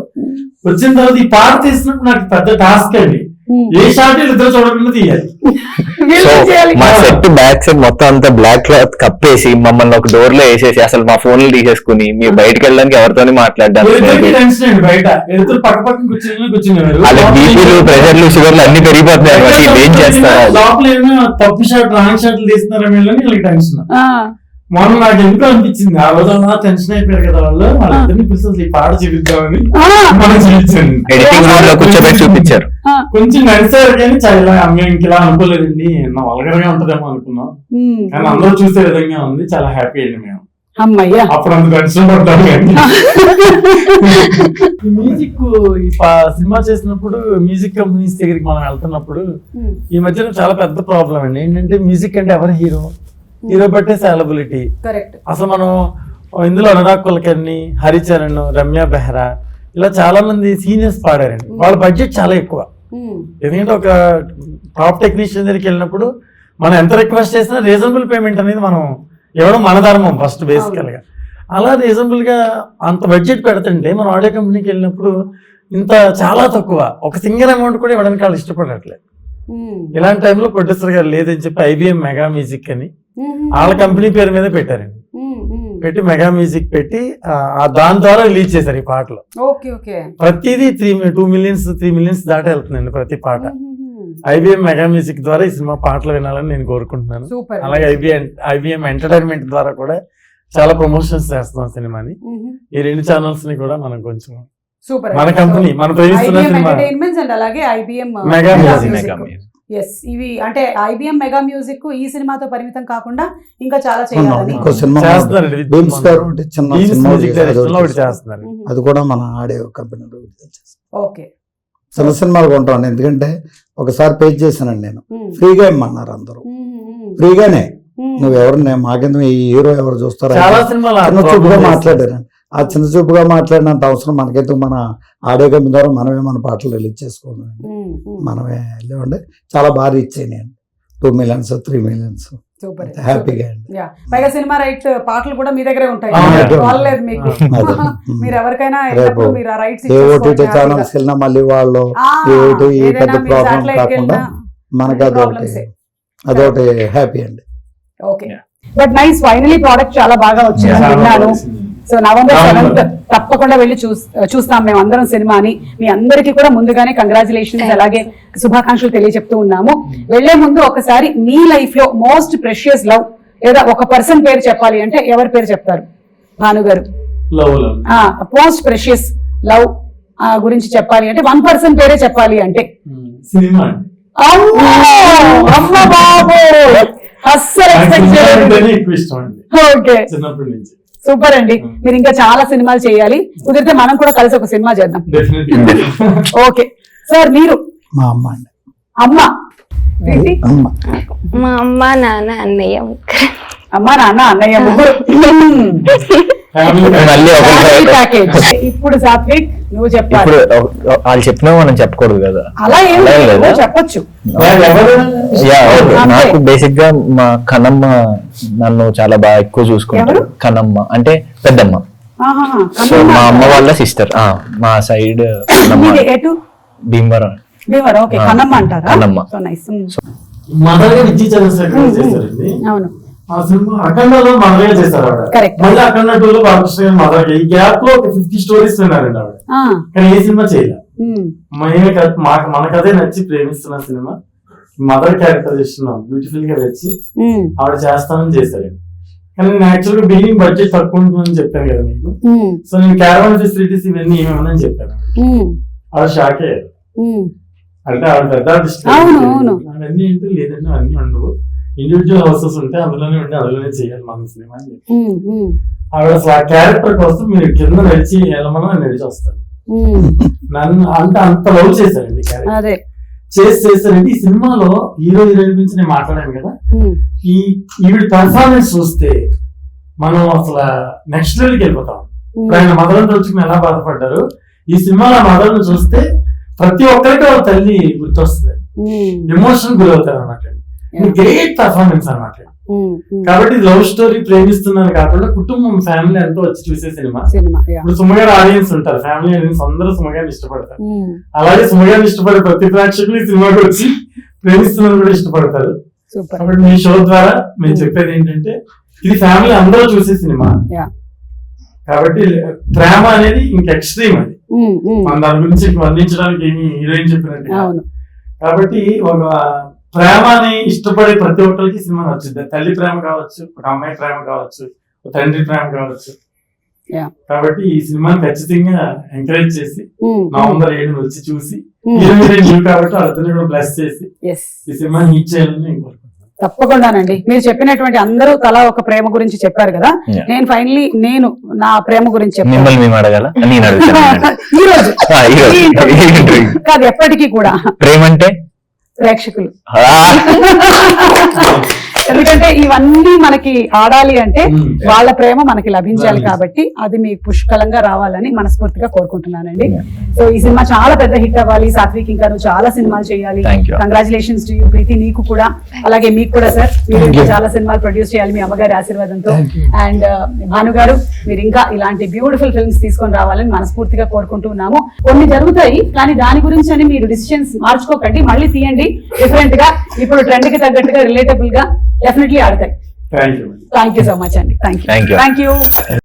వచ్చిన తర్వాత ఈ పాట తీసినప్పుడు నాకు పెద్ద టాస్క్ అండి. ఏ షాట్ ఇద్దరు చూడకుండా తీయాలి. మా సెట్ బ్యాక్ సైడ్ మొత్తం అంతా బ్లాక్ క్లాత్ కప్పేసి మమ్మల్ని ఒక డోర్ లో వేసేసి అసలు మా ఫోన్లు తీసేసుకుని మేము బయటకు వెళ్ళడానికి ఎవరితోని మాట్లాడడానికి టెన్షన్ అండి. బయట ఇద్దరు పక్క పక్కన కూర్చున్నారు. వాళ్ళ బీపీలు ప్రెషర్లు షుగర్లు అన్ని పెరిగిపోతున్నాయి అనమాట. ఏం చేస్తారు, లోపల ఏమైనా తప్పు షాట్ రాంగ్ షాట్లు తీస్తున్నారని వీళ్ళకి టెన్షన్. మొన్న నాకు ఎందుకు అనిపించింది, ఆ రోజు అలా టెన్షన్ అయిపోయారు కదా వాళ్ళు, వాళ్ళిద్దరిని పిలిచి ఈ పాట చూపిద్దామని మనం చూపించండి. ఎడిటింగ్ రూమ్ లో కూర్చోబెట్టి చూపించారు. కొంచెం నడిచారు కానీ చాలా మేము ఇంకెలా అనుకోలేదండి, వల్గరగా ఉంటదేమో అనుకున్నాం. కానీ అందరూ చూసే విధంగా ఉంది. చాలా హ్యాపీ అండి మేము. అమ్మయ్యా, అప్పుడు అంత టెన్షన్ పడతాం. కానీ మ్యూజిక్ ఈ సినిమా చేసినప్పుడు మ్యూజిక్ కంపెనీస్ దగ్గరికి మనం వెళ్తున్నప్పుడు ఈ మధ్యన చాలా పెద్ద ప్రాబ్లం అండి. ఏంటంటే మ్యూజిక్ అంటే ఎవరు హీరో, హీరో బట్టే సాలబిలిటీ. అసలు మనం ఇందులో అనురాగ్ కులకర్ణి, హరిచరణ్, రమ్య బెహ్రా ఇలా చాలా మంది సీనియర్స్ పాడారండి. వాళ్ళ బడ్జెట్ చాలా ఎక్కువ. ఎందుకంటే ఒక టాప్ టెక్నీషియన్ దగ్గరికి వెళ్ళినప్పుడు మనం ఎంత రిక్వెస్ట్ చేసినా రీజనబుల్ పేమెంట్ అనేది మనం ఇవ్వడం మన ధర్మం ఫస్ట్ బేసికల్ గా. అలా రీజనబుల్ గా అంత బడ్జెట్ పెడుతుంటే మనం ఆడియో కంపెనీకి వెళ్ళినప్పుడు ఇంత చాలా తక్కువ, ఒక సింగిల్ అమౌంట్ కూడా ఇవ్వడానికి వాళ్ళు ఇష్టపడట్లేదు. ఇలాంటి టైంలో ప్రొడ్యూసర్ గారు లేదని చెప్పి IBM మెగా మ్యూజిక్ అని వాళ్ళ కంపెనీ పేరు మీద పెట్టారండి. పెట్టి మెగా మ్యూజిక్ పెట్టి దాని ద్వారా రిలీజ్ చేశారు ఈ పాటలు. ప్రతిదీ 2 మిలియన్స్ 3 మిలియన్స్ దాటి వెళ్తుందండి ప్రతి పాట. IBM మెగా మ్యూజిక్ ద్వారా ఈ సినిమా పాటలు వినాలని నేను కోరుకుంటున్నాను. అలాగే IBM ఎంటర్టైన్మెంట్ ద్వారా కూడా చాలా ప్రమోషన్స్ చేస్తున్నాం సినిమాని. ఈ 2 ఛానల్స్ ని కూడా మనం కొంచెం మన కంపెనీ మనం ప్రేమిస్తున్న సినిమా మెగా మ్యూజిక్. ఇవి అంటే IBM మెగా మ్యూజిక్ ఈ సినిమాతో పరిమితం కాకుండా ఇంకా చాలా చేయాలని చేస్తున్నారు. అది కూడా మన ఆడియో కంపెనీ ఓకే చిన్న సినిమాలు కొంటాను. ఎందుకంటే ఒకసారి పే చేశానండి నేను, ఫ్రీగా ఇమ్మన్నారు అందరూ. ఫ్రీగానే నువ్వెవరు మాకెందుకు ఈ హీరో ఎవరు చూస్తారా చిన్న చూపుగా మాట్లాడారండి. ఆ చిన్న చూపుగా మాట్లాడినంత అవసరం మనకెందుకు, మన ఆడియో కంపెనీ ద్వారా మనమే మన పాటలు రిలీజ్ చేసుకోవాలి. మనమే వెళ్ళేవండి. చాలా బాగా ఇచ్చాయి నేను 2 మిలియన్స్ 3 మిలియన్స్ హ్యాపీగా అండి. పైగా సినిమా రైట్ పాటలు కూడా మీ దగ్గరే ఉంటాయి. మీరు ఎవరికైనా ఓటీటీ ఛానల్స్ వెళ్ళినా మళ్ళీ వాళ్ళు ఈ పెద్ద ప్రాబ్లం కాకుండా మనకి అదొకటి హ్యాపీ అండి. Okay, but nice, finally product చాలా బాగా వచ్చింది విన్నాను. సో November 7th తప్పకుండా వెళ్ళి చూస్తాం మేము అందరం సినిమాని. మీ అందరికీ కూడా ముందుగానే కంగ్రాచులేషన్స్ అలాగే శుభాకాంక్షలు తెలియజెప్తూ ఉన్నాము. వెళ్లే ముందు ఒకసారి మీ లైఫ్ లో మోస్ట్ ప్రెషియస్ లవ్ లేదా ఒక పర్సన్ పేరు చెప్పాలి అంటే ఎవరి పేరు చెప్తారు? భాను గారు. మోస్ట్ ప్రెషియస్ లవ్ గురించి చెప్పాలి అంటే 1 పర్సన్ పేరే చెప్పాలి అంటే సినిమా. అమ్మ బాబు, అస్సలు ఓకే, సూపర్ అండి. మీరు ఇంకా చాలా సినిమాలు చేయాలి. కుదిరితే మనం కూడా కలిసి ఒక సినిమా చేద్దాం. ఓకే సార్, మీరు? మా అమ్మ అండి. అమ్మ, మా అమ్మ నాన్న అన్నయ్య. అమ్మ నాన్న అన్నయ్య ముగ్గురు. ఇప్పుడు సాత్విక్ నువ్వు చెప్పాలి. వాళ్ళు చెప్పినా మనం చెప్పకూడదు కదా. అలా ఏం చెప్పొచ్చు. నాకు బేసిక్ గా మా కనమ్మ నన్ను చాలా బాగా ఎక్కువ చూసుకుంటారు. కనమ్మ అంటే పెద్దమ్మ. ఆహాహా. సో మా అమ్మ వాళ్ళ సిస్టర్, మా సైడ్ మీది ఎటు భీమవరం. దేవర్, ఓకే, కన్నమ్మ అంటారా? కన్నమ్మ. So nice. మదర్ గా విజయ్ చంద్రశేఖర్ చేశారండి అవును. ఆ సినిమా. అఖండలో మదర్ గా చేశారు ఆవిడ. Correct. మళ్ళీ అఖండ 2లో బాలకృష్ణ గారు మదర్ గా. ఈ గ్యాప్ లో ఒక 50 స్టోరీస్ విన్నారండి ఆవిడ. ఆ, కానీ ఏ సినిమా చేయలే. ఉమ్, మనకదే నచ్చి ప్రేమిస్తున్న సినిమా మదర్ క్యారెక్టరైజేషన్ బ్యూటిఫుల్ గా వచ్చి ఉమ్, ఆవిడ చేస్తానని చేశారండి. కానీ నేను యాక్చువల్ గా బిల్డింగ్ బడ్జెట్ తక్కువ ఉంటుందని చెప్పాను కదా మీకు. ఉమ్, సో నేను క్యారవాన్ ఫెసిలిటీస్ ఇవన్నీ ఏమేమని చెప్పాను. ఉమ్, ఆవిడ షాక్ అయ్యారు. ఉమ్, అంటే ఆవిడ పెద్ద ఆర్టిస్ట్. అవును, అవును. అవన్నీ ఏంటో లేదండి, అవన్నీ ఉండవు. ఇండివిజువల్ హౌసెస్ ఉంటే అందులోనే ఉండి అందులోనే చేయాలి మన సినిమా అని చెప్పి. ఉమ్, ఉమ్, ఆవిడ అసలు ఆ క్యారెక్టర్ కోసం మీరు కింద నడిచి వెళ్ళమని నడిచి వస్తాను. ఉమ్, నన్ను అంత లవ్ చేశారండి క్యారెక్టర్. అదే. చేశారండి. ఈ సినిమాలో హీరో హీరోయిన్ గురించి నేను మాట్లాడాను కదా. ఉమ్, ఈవిడ పర్ఫార్మెన్స్ చూస్తే మనం అసలు నెక్స్ట్ లెవెల్కి వెళ్ళిపోతాం. ఉమ్, ఇప్పుడు ఆయన మదర్ని తలుచుకుని ఎలా బాధపడ్డారు, ఈ సినిమాలో మదర్ని చూస్తే ప్రతి ఒక్కరికి వాళ్ళ తల్లి గుర్తొస్తుంది. ఉమ్, ఎమోషన్ గురవుతారు అన్నమాట. గ్రేట్ పర్ఫార్మెన్స్ అన్నమాట. ఉమ్, ఉమ్. కాబట్టి లవ్ స్టోరీ ప్రేమిస్తున్నాను కాకుండా కుటుంబం ఫ్యామిలీ అంతా వచ్చి చూసే సినిమా. Cinema, yeah. ఇప్పుడు సుమగారు ఆడియన్స్ ఉంటారు, ఫ్యామిలీ ఆడియన్స్ అందరూ సుమగారిని ఇష్టపడతారు. ఉమ్, అలాగే సుమగారిని ఇష్టపడే ప్రతి ప్రేక్షకులు ఈ సినిమాకి వచ్చి ప్రేమిస్తున్నాను కూడా ఇష్టపడతారు. సూపర్. కాబట్టి మీ షో ద్వారా మేము చెప్పేది ఏంటంటే ఇది ఫ్యామిలీ అందరూ చూసే సినిమా. యా. కాబట్టి ప్రేమ అనేది ఇంక ఎక్స్ట్రీమ్ అది. ఉమ్, ఉమ్, మన దాని గురించి వర్ణించడానికి ఏమి హీరోయిన్ చెప్పినట్టు. అవును. కాబట్టి ఒక ప్రేమని ఇష్టపడే ప్రతి ఒక్కరికి సినిమా నచ్చుద్ది. తల్లి ప్రేమ కావచ్చు, ఒక అమ్మాయి ప్రేమ కావచ్చు, ఒక తండ్రి ప్రేమ కావచ్చు. Yeah. కాబట్టి ఈ సినిమాని ఖచ్చితంగా ఎంకరేజ్ చేసి ఉమ్, నవంబర్ 7 వచ్చి చూసి ఉమ్, హీరో కాబట్టి వాళ్ళతో కూడా బ్లెస్ చేసి yes. ఈ సినిమాని హిట్ చేయాలని నేను కోరుకుంటున్నాను. తప్పకుండానండి. మీరు చెప్పినటువంటి అందరూ తలా ఒక ప్రేమ గురించి చెప్పారు కదా. Yeah. నేను ఫైనలీ నా ప్రేమ గురించి చెప్పాను మిమ్మల్ని మేము అడగాల, నేను అడుగుతాను. ఈ రోజు ఈ interview. కాదు, ఎప్పటికీ కూడా ప్రేమ అంటే ప్రేక్షకులు. ఆ, ఎందుకంటే ఇవన్నీ మనకి ఆడాలి అంటే Mm. వాళ్ళ ప్రేమ మనకి లభించాలి Right. కాబట్టి అది మీకు పుష్కలంగా రావాలని మనస్ఫూర్తిగా కోరుకుంటున్నానండి. సో ఈ సినిమా చాలా పెద్ద హిట్ అవ్వాలి. సాత్విక్ ఇంకా నువ్వు చాలా సినిమాలు చేయాలి. Thank you. Congratulations to you Preeti, నీకు కూడా అలాగే మీకు కూడా సార్. మీరు Thank ఇంకా you. చాలా సినిమాలు ప్రొడ్యూస్ చేయాలి మీ అమ్మగారి ఆశీర్వాదంతో. Thank you. అండ్ భాను గారు, మీరు ఇంకా ఇలాంటి బ్యూటిఫుల్ ఫిల్మ్స్ తీసుకొని రావాలని మనస్ఫూర్తిగా కోరుకుంటున్నాము. కొన్ని జరుగుతాయి కానీ దాని గురించి అని మీరు డిసిషన్స్ మార్చుకోకండి, మళ్ళీ తీయండి డిఫరెంట్ గా. ఇప్పుడు ట్రెండ్ కి తగ్గట్టుగా రిలేటబుల్ గా డెఫినెట్లీ ఆడతాయి. Thank you. Thank you so much అండి. Thank you. Thank you. Thank you.